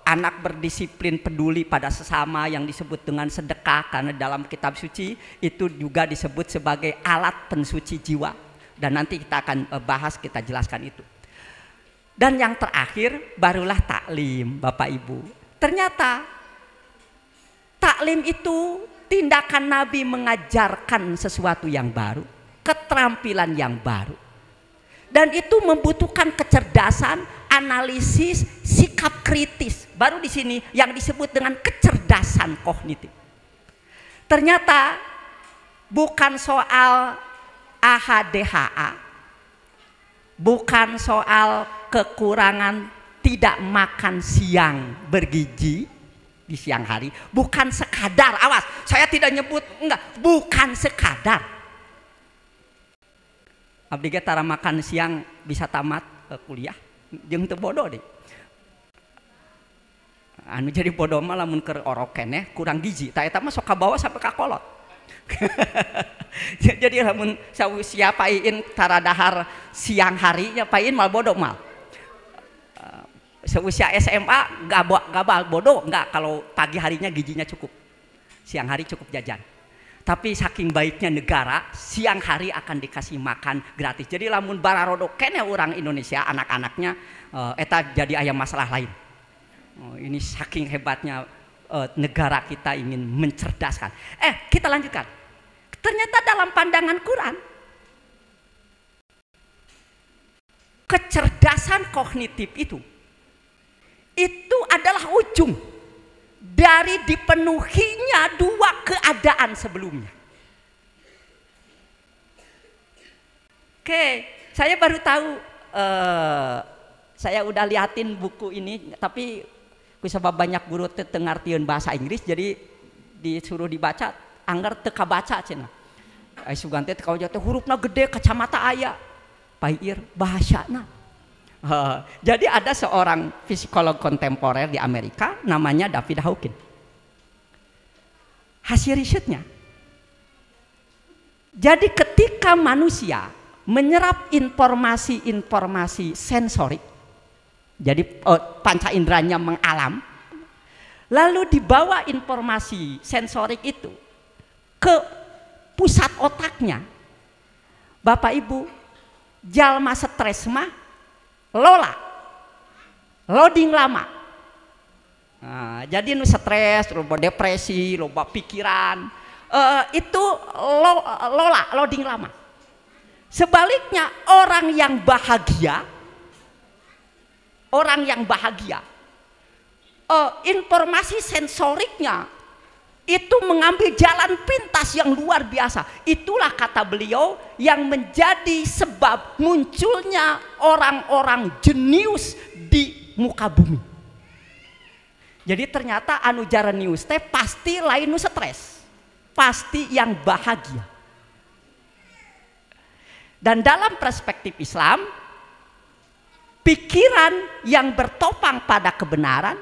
anak berdisiplin peduli pada sesama yang disebut dengan sedekah, karena dalam kitab suci itu juga disebut sebagai alat pensuci jiwa, dan nanti kita akan bahas, kita jelaskan itu. Dan yang terakhir barulah taklim Bapak Ibu. Ternyata taklim itu tindakan Nabi mengajarkan sesuatu yang baru, keterampilan yang baru. Dan itu membutuhkan kecerdasan, analisis, sikap kritis. Baru di sini yang disebut dengan kecerdasan kognitif. Ternyata bukan soal AHDHA, bukan soal kekurangan tidak makan siang bergizi di siang hari, bukan sekadar, awas, saya tidak nyebut, enggak, bukan sekadar abdi ge tara makan siang bisa tamat kuliah, jeung teu bodoh deh. Anu jadi bodoh mah lamun keur orokeneh kurang gizi, ta eta mah sok kabawa sampai ka kolot. Jadi lamun sausia paiin tara dahar siang hari nya paiin mal bodoh mal. Seusia SMA gak bodoh, enggak, kalau pagi harinya gizinya cukup, siang hari cukup jajan. Tapi saking baiknya negara, siang hari akan dikasih makan gratis. Jadi lamun bararodo kene orang Indonesia anak-anaknya eta jadi aya masalah lain. Ini saking hebatnya negara kita ingin mencerdaskan. Kita lanjutkan. Ternyata dalam pandangan Quran, kecerdasan kognitif itu adalah ujung dari dipenuhinya 2 keadaan sebelumnya. Oke, saya baru tahu, saya udah liatin buku ini, tapi kusabab banyak guru tengartieun bahasa Inggris, jadi disuruh dibaca, anggar teu kabaca cenah. Ai Sugante kau jatuh hurufna gede kacamata aya. Pair bahasana. Jadi ada seorang psikolog kontemporer di Amerika namanya David Hawkins. Hasil risetnya, jadi ketika manusia menyerap informasi sensorik, jadi panca inderanya mengalam, lalu dibawa informasi sensorik itu ke pusat otaknya, Bapak Ibu, jalma stres mah loading lama. Nah, jadi nu stres, loba depresi, loba pikiran, itu loading lama. Sebaliknya orang yang bahagia, informasi sensoriknya itu mengambil jalan pintas yang luar biasa. Itulah kata beliau yang menjadi sebab munculnya orang-orang jenius di muka bumi. Jadi ternyata anu jarenius teh pasti lain nu stres, pasti yang bahagia. Dan dalam perspektif Islam, pikiran yang bertopang pada kebenaran,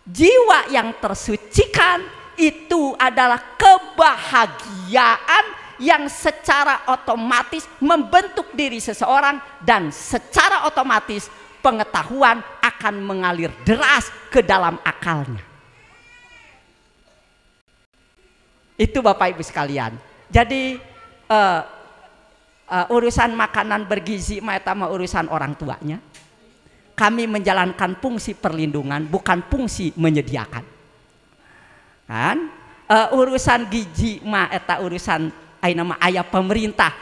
jiwa yang tersucikan, itu adalah kebahagiaan yang secara otomatis membentuk diri seseorang, dan secara otomatis pengetahuan akan mengalir deras ke dalam akalnya. Itu Bapak Ibu sekalian. Jadi urusan makanan bergizi eta mah urusan orang tuanya. Kami menjalankan fungsi perlindungan, bukan fungsi menyediakan. Kan? Urusan gizi mah eta urusan ayah pemerintah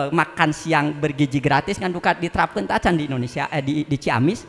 makan siang bergizi gratis kan bukan diterapkan acan di Indonesia, di Ciamis.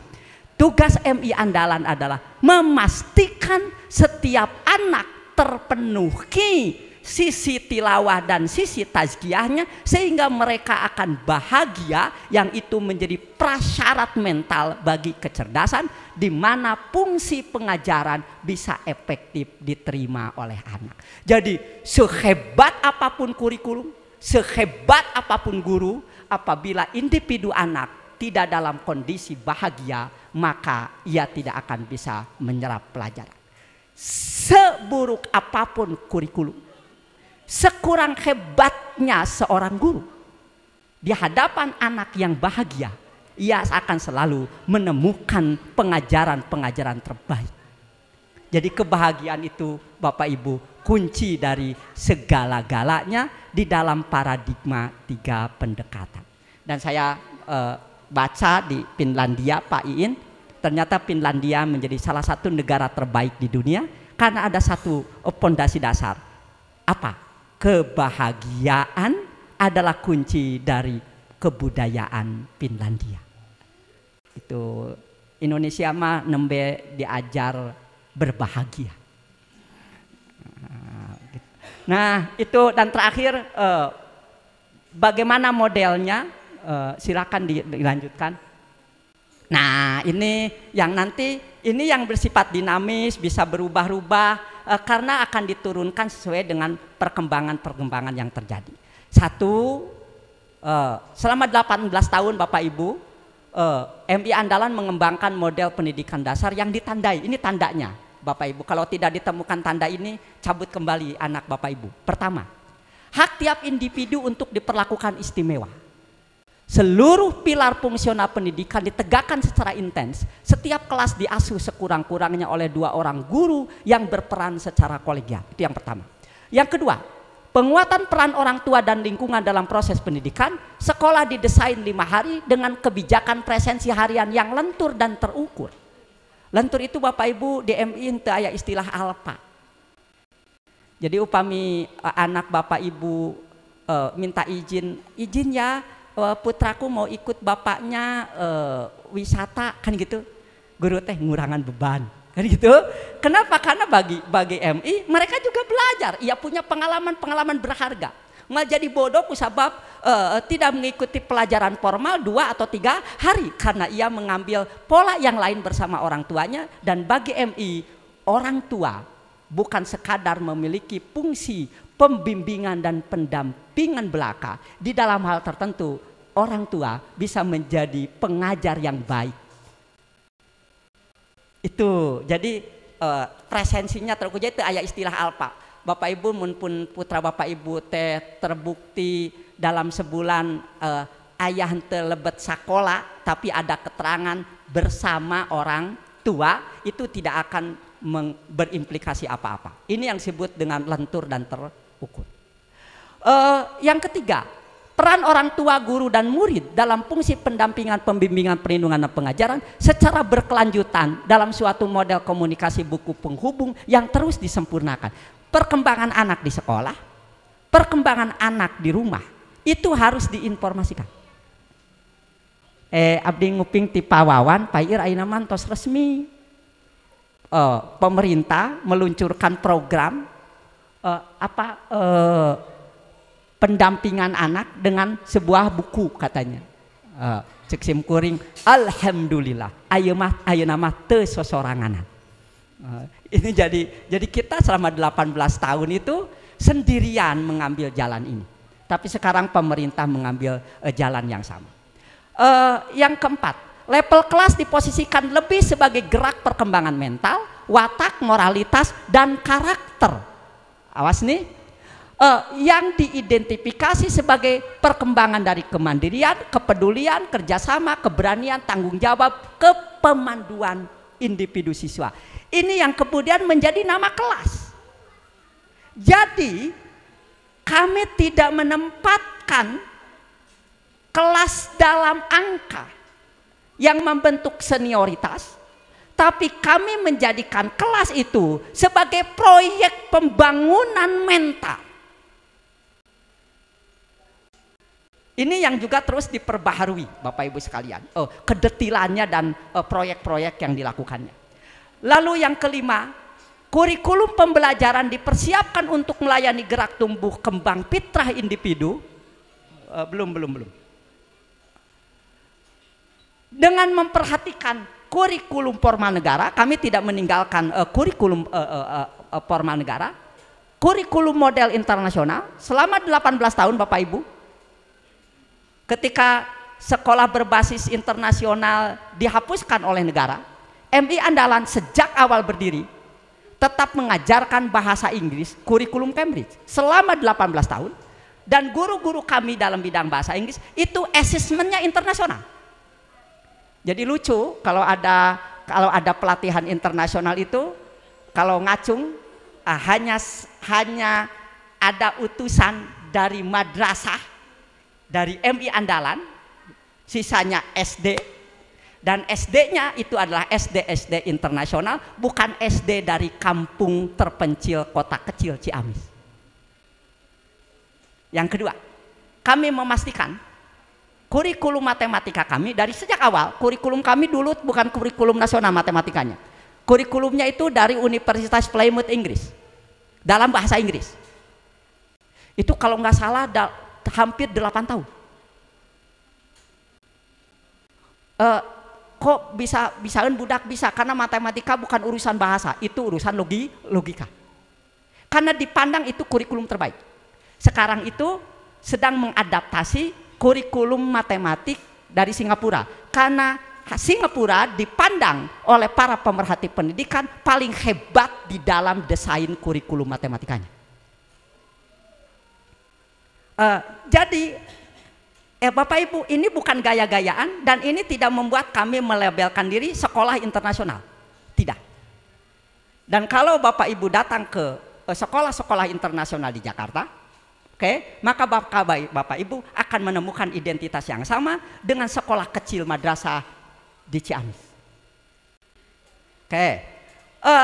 Tugas MI andalan adalah memastikan setiap anak terpenuhi sisi tilawah dan sisi tazkiyahnya sehingga mereka akan bahagia, yang itu menjadi prasyarat mental bagi kecerdasan, di mana fungsi pengajaran bisa efektif diterima oleh anak. Jadi sehebat apapun kurikulum, sehebat apapun guru, apabila individu anak tidak dalam kondisi bahagia, maka ia tidak akan bisa menyerap pelajaran. Seburuk apapun kurikulum, sekurang hebatnya seorang guru, di hadapan anak yang bahagia, ia akan selalu menemukan pengajaran-pengajaran terbaik. Jadi kebahagiaan itu Bapak Ibu kunci dari segala-galanya di dalam paradigma 3 pendekatan. Dan saya baca di Finlandia, Pak Iin, ternyata Finlandia menjadi salah satu negara terbaik di dunia karena ada satu fondasi dasar. Apa? Kebahagiaan adalah kunci dari kebudayaan Finlandia. Itu Indonesia mah nembe diajar berbahagia. Nah itu, dan terakhir bagaimana modelnya, silakan dilanjutkan. Nah ini yang nanti, ini yang bersifat dinamis, bisa berubah-ubah karena akan diturunkan sesuai dengan perkembangan-perkembangan yang terjadi. Satu, selama 18 tahun Bapak Ibu, MI Andalan mengembangkan model pendidikan dasar yang ditandai. Ini tandanya Bapak Ibu, kalau tidak ditemukan tanda ini, cabut kembali anak Bapak Ibu. Pertama, hak tiap individu untuk diperlakukan istimewa. Seluruh pilar fungsional pendidikan ditegakkan secara intens. Setiap kelas diasuh sekurang-kurangnya oleh 2 orang guru yang berperan secara kolegial. Itu yang pertama. Yang kedua, penguatan peran orang tua dan lingkungan dalam proses pendidikan. Sekolah didesain 5 hari dengan kebijakan presensi harian yang lentur dan terukur. Lentur itu Bapak Ibu di MI teu aya istilah alfa. Jadi upami anak Bapak Ibu minta izin ya, putraku mau ikut bapaknya wisata, kan gitu, guru teh ngurangan beban, kan gitu. Kenapa? Karena bagi MI mereka juga belajar, ia punya pengalaman berharga. Nggak jadi bodoh kusabab tidak mengikuti pelajaran formal 2 atau 3 hari karena ia mengambil pola yang lain bersama orang tuanya. Dan bagi MI, orang tua bukan sekadar memiliki fungsi pembimbingan dan pendampingan belaka. Di dalam hal tertentu, orang tua bisa menjadi pengajar yang baik. Itu jadi presensinya terukur. Itu ayat istilah alpa. Bapak Ibu pun putra Bapak Ibu terbukti dalam sebulan ayah hente lebet sakola, tapi ada keterangan bersama orang tua, itu tidak akan berimplikasi apa-apa. Ini yang disebut dengan lentur dan terukur. Yang ketiga, peran orang tua, guru, dan murid dalam fungsi pendampingan, pembimbingan, perlindungan, dan pengajaran secara berkelanjutan dalam suatu model komunikasi buku penghubung yang terus disempurnakan. Perkembangan anak di sekolah, perkembangan anak di rumah, itu harus diinformasikan. Abdi nguping ti Pawawan, Pair ayeuna mantos resmi. Pemerintah meluncurkan program pendampingan anak dengan sebuah buku katanya. Cek sim kuring, alhamdulillah ayeuna mah teu sosoranganan. Ini jadi kita selama 18 tahun itu sendirian mengambil jalan ini. Tapi sekarang pemerintah mengambil jalan yang sama. Yang keempat, level kelas diposisikan lebih sebagai gerak perkembangan mental, watak, moralitas, dan karakter. Awas nih, yang diidentifikasi sebagai perkembangan dari kemandirian, kepedulian, kerjasama, keberanian, tanggung jawab, kepemanduan individu siswa. Ini yang kemudian menjadi nama kelas. Jadi kami tidak menempatkan kelas dalam angka yang membentuk senioritas, tapi kami menjadikan kelas itu sebagai proyek pembangunan mental. Ini yang juga terus diperbaharui Bapak Ibu sekalian, kedetilannya dan proyek-proyek yang dilakukannya. Lalu yang kelima, kurikulum pembelajaran dipersiapkan untuk melayani gerak tumbuh kembang fitrah individu. Belum. Dengan memperhatikan kurikulum formal negara, kami tidak meninggalkan kurikulum formal negara, kurikulum model internasional selama 18 tahun Bapak Ibu. Ketika sekolah berbasis internasional dihapuskan oleh negara, MI Andalan sejak awal berdiri tetap mengajarkan bahasa Inggris, kurikulum Cambridge selama 18 tahun, dan guru-guru kami dalam bidang bahasa Inggris itu asesmennya internasional. Jadi lucu kalau ada pelatihan internasional itu, kalau ngacung hanya ada utusan dari madrasah, dari MI Andalan, sisanya SD, dan SD-nya itu adalah SD internasional, bukan SD dari kampung terpencil kota kecil Ciamis. Yang kedua, kami memastikan kurikulum matematika kami dari sejak awal, kurikulum kami dulu bukan kurikulum nasional matematikanya. Kurikulumnya itu dari Universitas Plymouth Inggris, dalam bahasa Inggris. Itu kalau nggak salah hampir 8 tahun. Kok bisaan budak bisa? Karena matematika bukan urusan bahasa, itu urusan logika. Karena dipandang itu kurikulum terbaik. Sekarang itu sedang mengadaptasi kurikulum matematik dari Singapura, karena Singapura dipandang oleh para pemerhati pendidikan paling hebat di dalam desain kurikulum matematikanya. Jadi Bapak Ibu, ini bukan gaya-gayaan, dan ini tidak membuat kami melabelkan diri sekolah internasional, tidak. Dan kalau Bapak Ibu datang ke sekolah-sekolah internasional di Jakarta, maka Bapak Ibu akan menemukan identitas yang sama dengan sekolah kecil madrasah di Ciamis.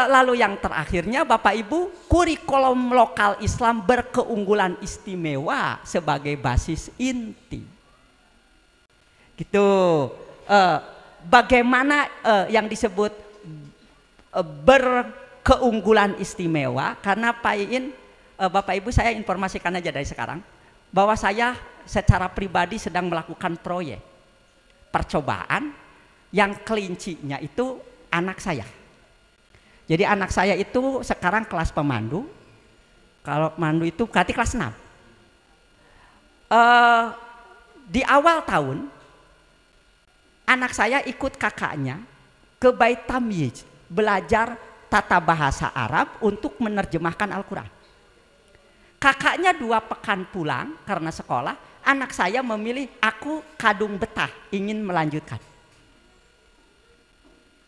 Lalu yang terakhirnya Bapak Ibu, kurikulum lokal Islam berkeunggulan istimewa sebagai basis inti. Gitu. Bagaimana yang disebut berkeunggulan istimewa? Karena Bapak Ibu, saya informasikan aja dari sekarang bahwa saya secara pribadi sedang melakukan proyek percobaan yang kelincinya itu anak saya. Jadi anak saya itu sekarang kelas pemandu. Kalau pemandu itu berarti kelas 6. Di awal tahun anak saya ikut kakaknya ke Bait Tamyiz belajar tata bahasa Arab untuk menerjemahkan Al-Quran. Kakaknya 2 pekan pulang karena sekolah. Anak saya memilih, aku kadung betah ingin melanjutkan.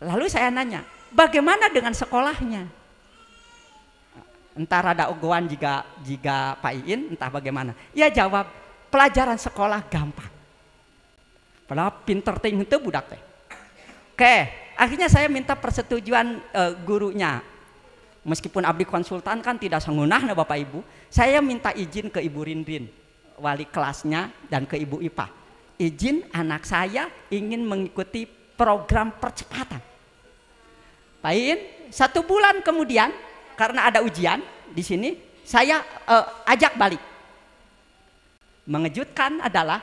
Lalu saya nanya, bagaimana dengan sekolahnya? Entah rada ogoan jika Pak Iin, entah bagaimana. Ia jawab, pelajaran sekolah gampang. Padahal pinter ting itu budak teh. Oke, akhirnya saya minta persetujuan gurunya. Meskipun abdi konsultan kan tidak sengunah nah Bapak Ibu, saya minta izin ke Ibu Rindrin, wali kelasnya, dan ke Ibu Ipah. Izin anak saya ingin mengikuti program percepatan. Pak Iin, 1 bulan kemudian karena ada ujian di sini, saya ajak balik. Mengejutkan adalah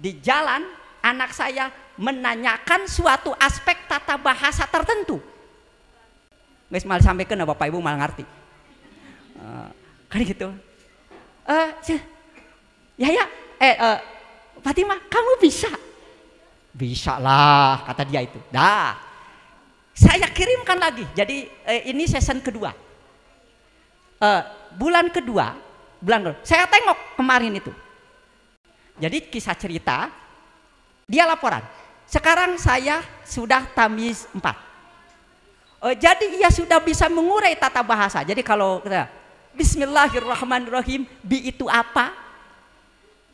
di jalan anak saya menanyakan suatu aspek tata bahasa tertentu. Guys, malah sampaikan Bapak Ibu malah ngerti. Kan gitu. Fatimah, kamu bisa? Bisa lah, kata dia itu. Dah, saya kirimkan lagi. Jadi ini season kedua. Bulan kedua, saya tengok kemarin itu. Jadi kisah cerita, dia laporan. Sekarang saya sudah tamyiz 4. Jadi ia sudah bisa mengurai tata bahasa. Jadi kalau kita Bismillahirrahmanirrahim, bi itu apa?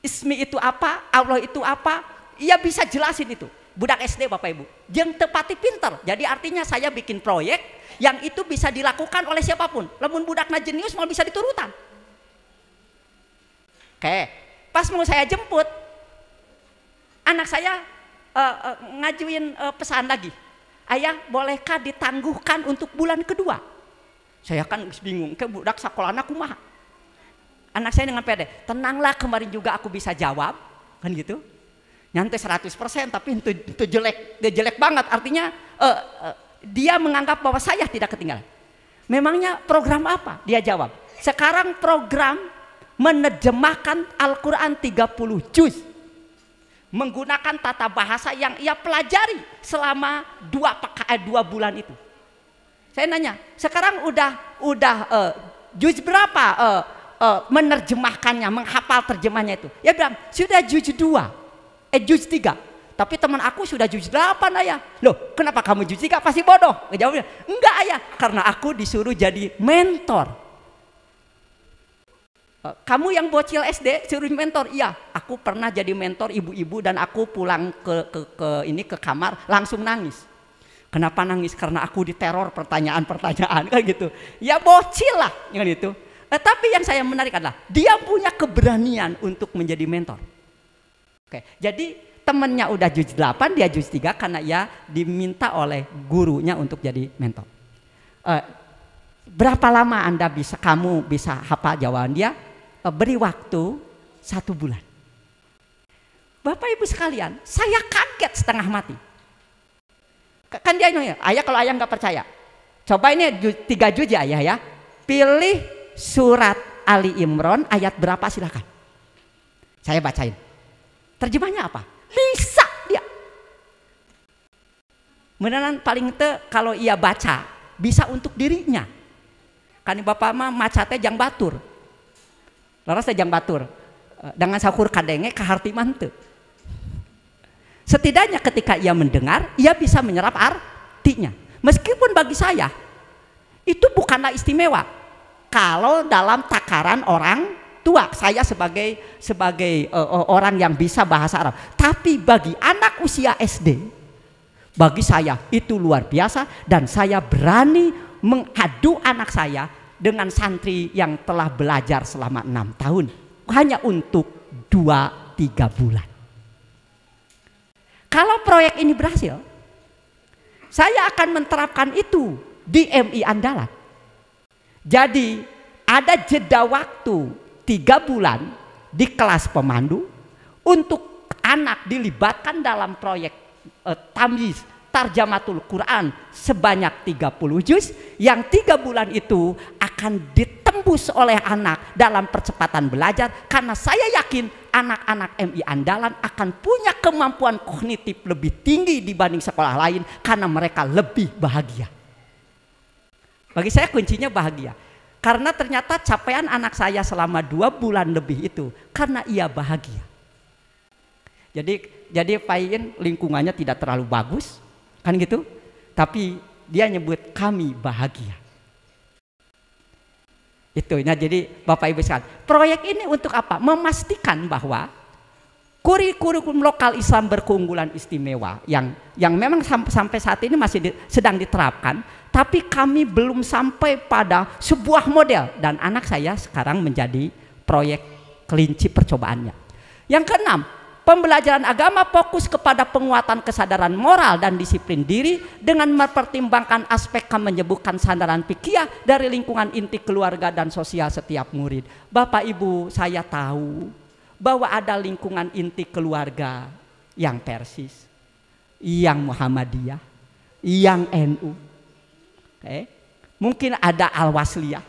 Ismi itu apa? Allah itu apa? Ia bisa jelasin itu. Budak SD Bapak Ibu. Yang tepati pinter. Jadi artinya saya bikin proyek yang itu bisa dilakukan oleh siapapun. Lamun budakna jenius mau bisa diturutan. Oke, pas mau saya jemput, anak saya ngajuin pesan lagi. Ayah, bolehkah ditangguhkan untuk bulan kedua? Saya kan bingung, ke budak sekolahnya kumaha. Anak saya dengan pede, tenanglah, kemarin juga aku bisa jawab, kan gitu. Nyantai 100%, tapi itu jelek banget. Artinya dia menganggap bahwa saya tidak ketinggalan. Memangnya program apa? Dia jawab, sekarang program menerjemahkan Al-Quran 30 juz menggunakan tata bahasa yang ia pelajari selama 2 bulan itu. Saya nanya, sekarang udah juz berapa menerjemahkannya, menghafal terjemahnya itu? Dia bilang, sudah juz 2, juz 3. Tapi teman aku sudah juz 8 ayah. Loh, kenapa kamu juz 3? Pasti bodoh. Jawabnya, enggak ayah, karena aku disuruh jadi mentor. Kamu yang bocil SD suruh mentor? Iya, aku pernah jadi mentor ibu-ibu dan aku pulang ke kamar langsung nangis. Kenapa nangis? Karena aku diteror pertanyaan-pertanyaan kan gitu. Ya bocil lah kan gitu. Tapi yang saya menarik adalah dia punya keberanian untuk menjadi mentor. Oke, jadi temennya udah juz 8, dia juz 3 karena ia diminta oleh gurunya untuk jadi mentor. Berapa lama kamu bisa hafal jawaban dia? Beri waktu 1 bulan. Bapak Ibu sekalian, saya kaget setengah mati. Kan dia nanya, ayah kalau ayah nggak percaya, coba ini 3 juz ya ayah ya. Pilih surat Ali Imran ayat berapa silakan. Saya bacain. Terjemahnya apa? Bisa dia. Beneran paling kalau ia baca bisa untuk dirinya. Kan bapak mah macatnya jang batur. Laras jang batur. Dengan sakur kadenge kahartiman teu. Setidaknya ketika ia mendengar, ia bisa menyerap artinya. Meskipun bagi saya itu bukanlah istimewa. Kalau dalam takaran orang tua, saya sebagai orang yang bisa bahasa Arab. Tapi bagi anak usia SD, bagi saya itu luar biasa dan saya berani mengadu anak saya dengan santri yang telah belajar selama 6 tahun hanya untuk 2-3 bulan. Kalau proyek ini berhasil, saya akan menerapkan itu di MI Andalan. Jadi ada jeda waktu 3 bulan di kelas pemandu untuk anak dilibatkan dalam proyek tamyiz tarjamatul Quran sebanyak 30 juz yang 3 bulan itu akan ditembus oleh anak dalam percepatan belajar, karena saya yakin anak-anak MI Andalan akan punya kemampuan kognitif lebih tinggi dibanding sekolah lain karena mereka lebih bahagia. Bagi saya kuncinya bahagia, karena ternyata capaian anak saya selama 2 bulan lebih itu karena ia bahagia. Jadi Pak Iin lingkungannya tidak terlalu bagus, kan gitu, tapi dia nyebut kami bahagia. Itu. Nah, jadi Bapak Ibu sekalian, proyek ini untuk apa? Memastikan bahwa kurikulum lokal Islam berkeunggulan istimewa yang memang sampai saat ini masih sedang diterapkan, tapi kami belum sampai pada sebuah model, dan anak saya sekarang menjadi proyek kelinci percobaannya. Yang keenam, pembelajaran agama fokus kepada penguatan kesadaran moral dan disiplin diri dengan mempertimbangkan aspek menyembuhkan sandaran fikih dari lingkungan inti keluarga dan sosial setiap murid. Bapak Ibu, saya tahu bahwa ada lingkungan inti keluarga yang Persis, yang Muhammadiyah, yang NU. Mungkin ada Al-Wasliyah,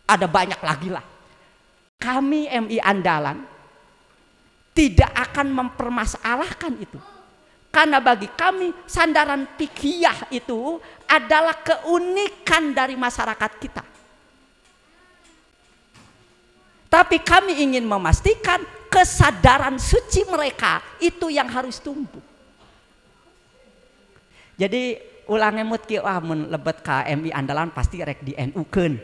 ada banyak lagi lah. Kami MI Andalan tidak akan mempermasalahkan itu, karena bagi kami sandaran fikih itu adalah keunikan dari masyarakat kita. Tapi kami ingin memastikan kesadaran suci mereka itu yang harus tumbuh. Jadi ulang emut ki mun lebet ka MI Andalan pasti rek di NU-keun,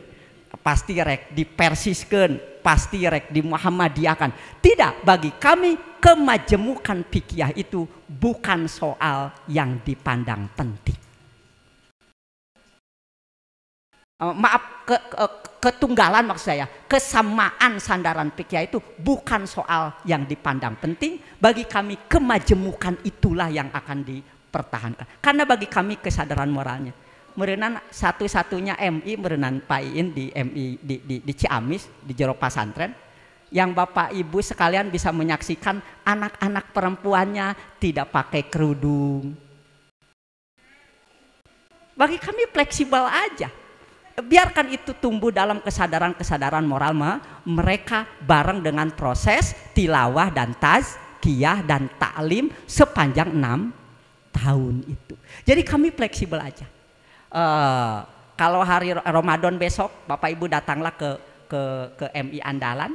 pasti rek di Persiskeun, pasti rek di Muhammadiyahkan. Tidak, bagi kami kemajemukan fikih itu bukan soal yang dipandang penting. Ketunggalan maksud saya, kesamaan sandaran fikih itu bukan soal yang dipandang penting. Bagi kami kemajemukan itulah yang akan dipertahankan. Karena bagi kami kesadaran moralnya. Merenan satu-satunya MI merenan Pak Iin di MI di Ciamis di jero pasantren yang Bapak Ibu sekalian bisa menyaksikan anak-anak perempuannya tidak pakai kerudung. Bagi kami fleksibel aja. Biarkan itu tumbuh dalam kesadaran moral mereka bareng dengan proses tilawah dan tazkiyah dan taklim sepanjang 6 tahun itu. Jadi kami fleksibel aja. Kalau hari Ramadan besok Bapak Ibu datanglah ke MI Andalan.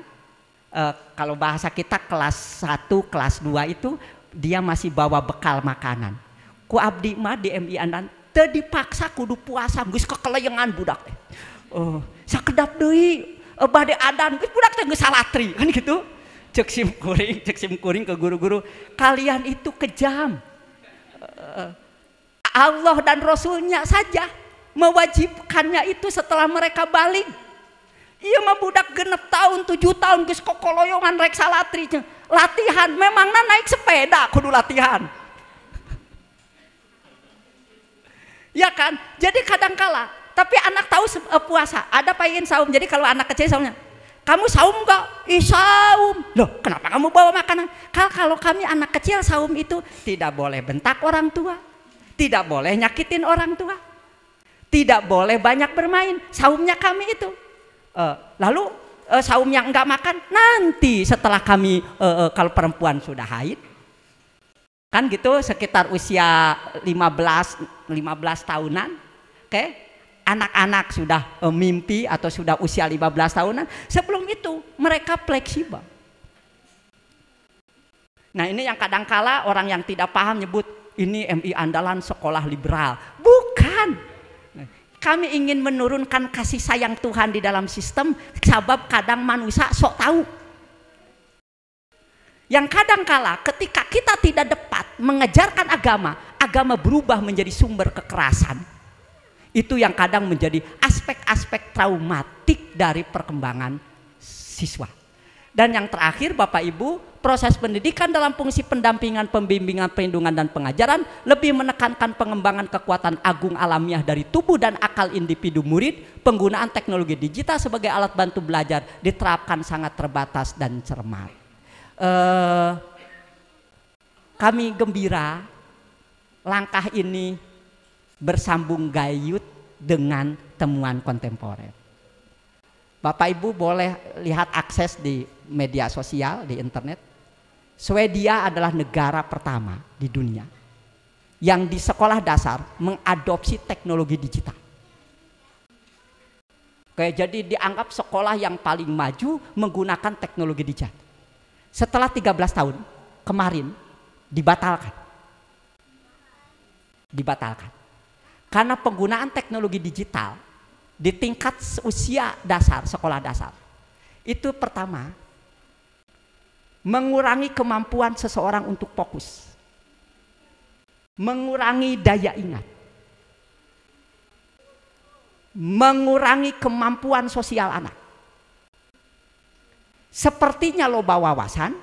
Kalau bahasa kita kelas 1, kelas 2 itu dia masih bawa bekal makanan. Ku abdi mah di MI Andalan teu dipaksa kudu puasa geus kekeleyengan budak. Sakedap deui bade adan geus budak teh geus salatri kan gitu. Cek sim kuring ke guru-guru, kalian itu kejam. Allah dan Rasulnya saja mewajibkannya itu setelah mereka balik. Iya mah budak 6 tahun 7 tahun geus kokoloyongan rek salatri. Latihan memangna naik sepeda kudu latihan. Ya kan? Jadi kadangkala, tapi anak tahu puasa. Ada pengen saum. Jadi kalau anak kecil saumnya, kamu saum enggak? Ih saum. Loh, kenapa kamu bawa makanan? Kalau kami anak kecil saum itu tidak boleh bentak orang tua, tidak boleh nyakitin orang tua, tidak boleh banyak bermain. Saumnya kami itu. Lalu saum yang enggak makan nanti setelah kami kalau perempuan sudah haid. Kan gitu sekitar usia 15 tahunan. Oke? Anak-anak sudah mimpi atau sudah usia 15 tahunan, sebelum itu mereka fleksibel. Nah, ini yang kadangkala orang yang tidak paham nyebut ini MI Andalan sekolah liberal. Bukan. Kami ingin menurunkan kasih sayang Tuhan di dalam sistem, sebab kadang manusia sok tahu. Yang kadangkala ketika kita tidak dapat mengejarkan agama berubah menjadi sumber kekerasan. Itu yang kadang menjadi aspek-aspek traumatik dari perkembangan siswa. Dan yang terakhir Bapak Ibu, proses pendidikan dalam fungsi pendampingan, pembimbingan, perlindungan dan pengajaran lebih menekankan pengembangan kekuatan agung alamiah dari tubuh dan akal individu murid. Penggunaan teknologi digital sebagai alat bantu belajar diterapkan sangat terbatas dan cermat. Kami gembira langkah ini bersambung gayut dengan temuan kontemporer. Bapak Ibu boleh lihat akses di media sosial, di internet. Swedia adalah negara pertama di dunia yang di sekolah dasar mengadopsi teknologi digital. Oke, jadi dianggap sekolah yang paling maju menggunakan teknologi digital. Setelah 13 tahun kemarin dibatalkan. Karena penggunaan teknologi digital di tingkat usia dasar, sekolah dasar, itu pertama mengurangi kemampuan seseorang untuk fokus, mengurangi daya ingat, mengurangi kemampuan sosial anak. Sepertinya loba wawasan,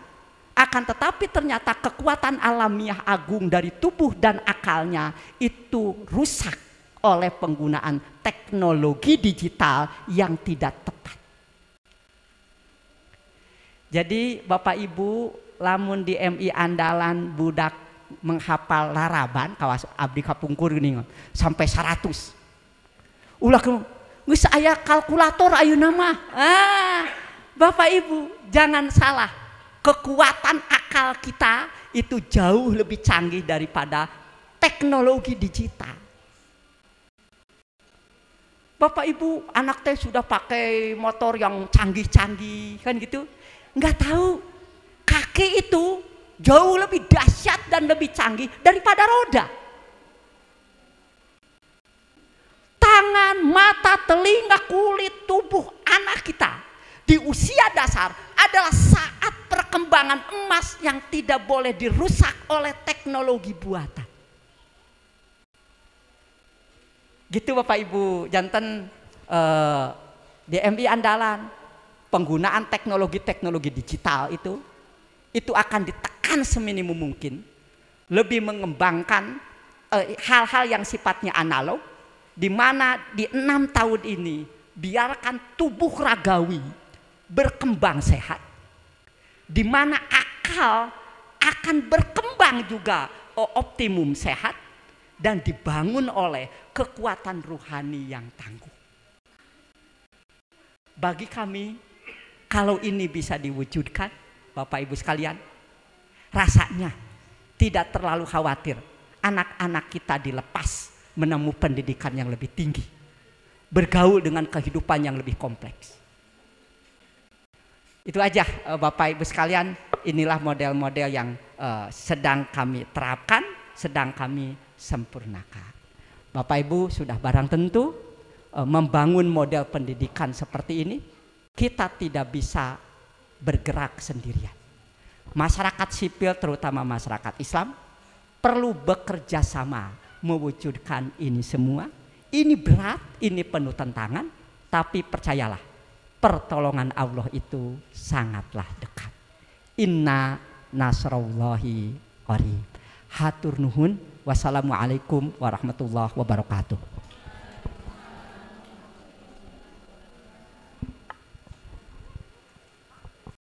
akan tetapi ternyata kekuatan alamiah agung dari tubuh dan akalnya itu rusak oleh penggunaan teknologi digital yang tidak tepat. Jadi Bapak Ibu, lamun di MI andalan budak menghafal laraban kawas abdi kapungkur gini sampai 100. Ulah geus aya kalkulator ayeuna mah. Bapak Ibu, jangan salah. Kekuatan akal kita itu jauh lebih canggih daripada teknologi digital. Bapak Ibu, anak teh sudah pakai motor yang canggih-canggih kan gitu. Nggak tahu kaki itu jauh lebih dahsyat dan lebih canggih daripada roda. Tangan, mata, telinga, kulit, tubuh anak kita di usia dasar adalah saat perkembangan emas yang tidak boleh dirusak oleh teknologi buatan. Gitu Bapak Ibu, janten di MI andalan penggunaan teknologi digital itu akan ditekan seminimum mungkin, lebih mengembangkan hal-hal yang sifatnya analog, di mana di 6 tahun ini biarkan tubuh ragawi berkembang sehat, di mana akal akan berkembang juga optimum sehat dan dibangun oleh kekuatan ruhani yang tangguh. Bagi kami, kalau ini bisa diwujudkan, Bapak Ibu sekalian, rasanya tidak terlalu khawatir anak-anak kita dilepas menemui pendidikan yang lebih tinggi, bergaul dengan kehidupan yang lebih kompleks. Itu aja Bapak Ibu sekalian, inilah model-model yang sedang kami terapkan, sedang kami sempurnakan. Bapak Ibu sudah barang tentu membangun model pendidikan seperti ini, kita tidak bisa bergerak sendirian. Masyarakat sipil terutama masyarakat Islam perlu bekerja sama mewujudkan ini semua. Ini berat, ini penuh tantangan, tapi percayalah, pertolongan Allah itu sangatlah dekat. Inna nasrallahi qarib. Hatur nuhun. Wassalamualaikum warahmatullahi wabarakatuh.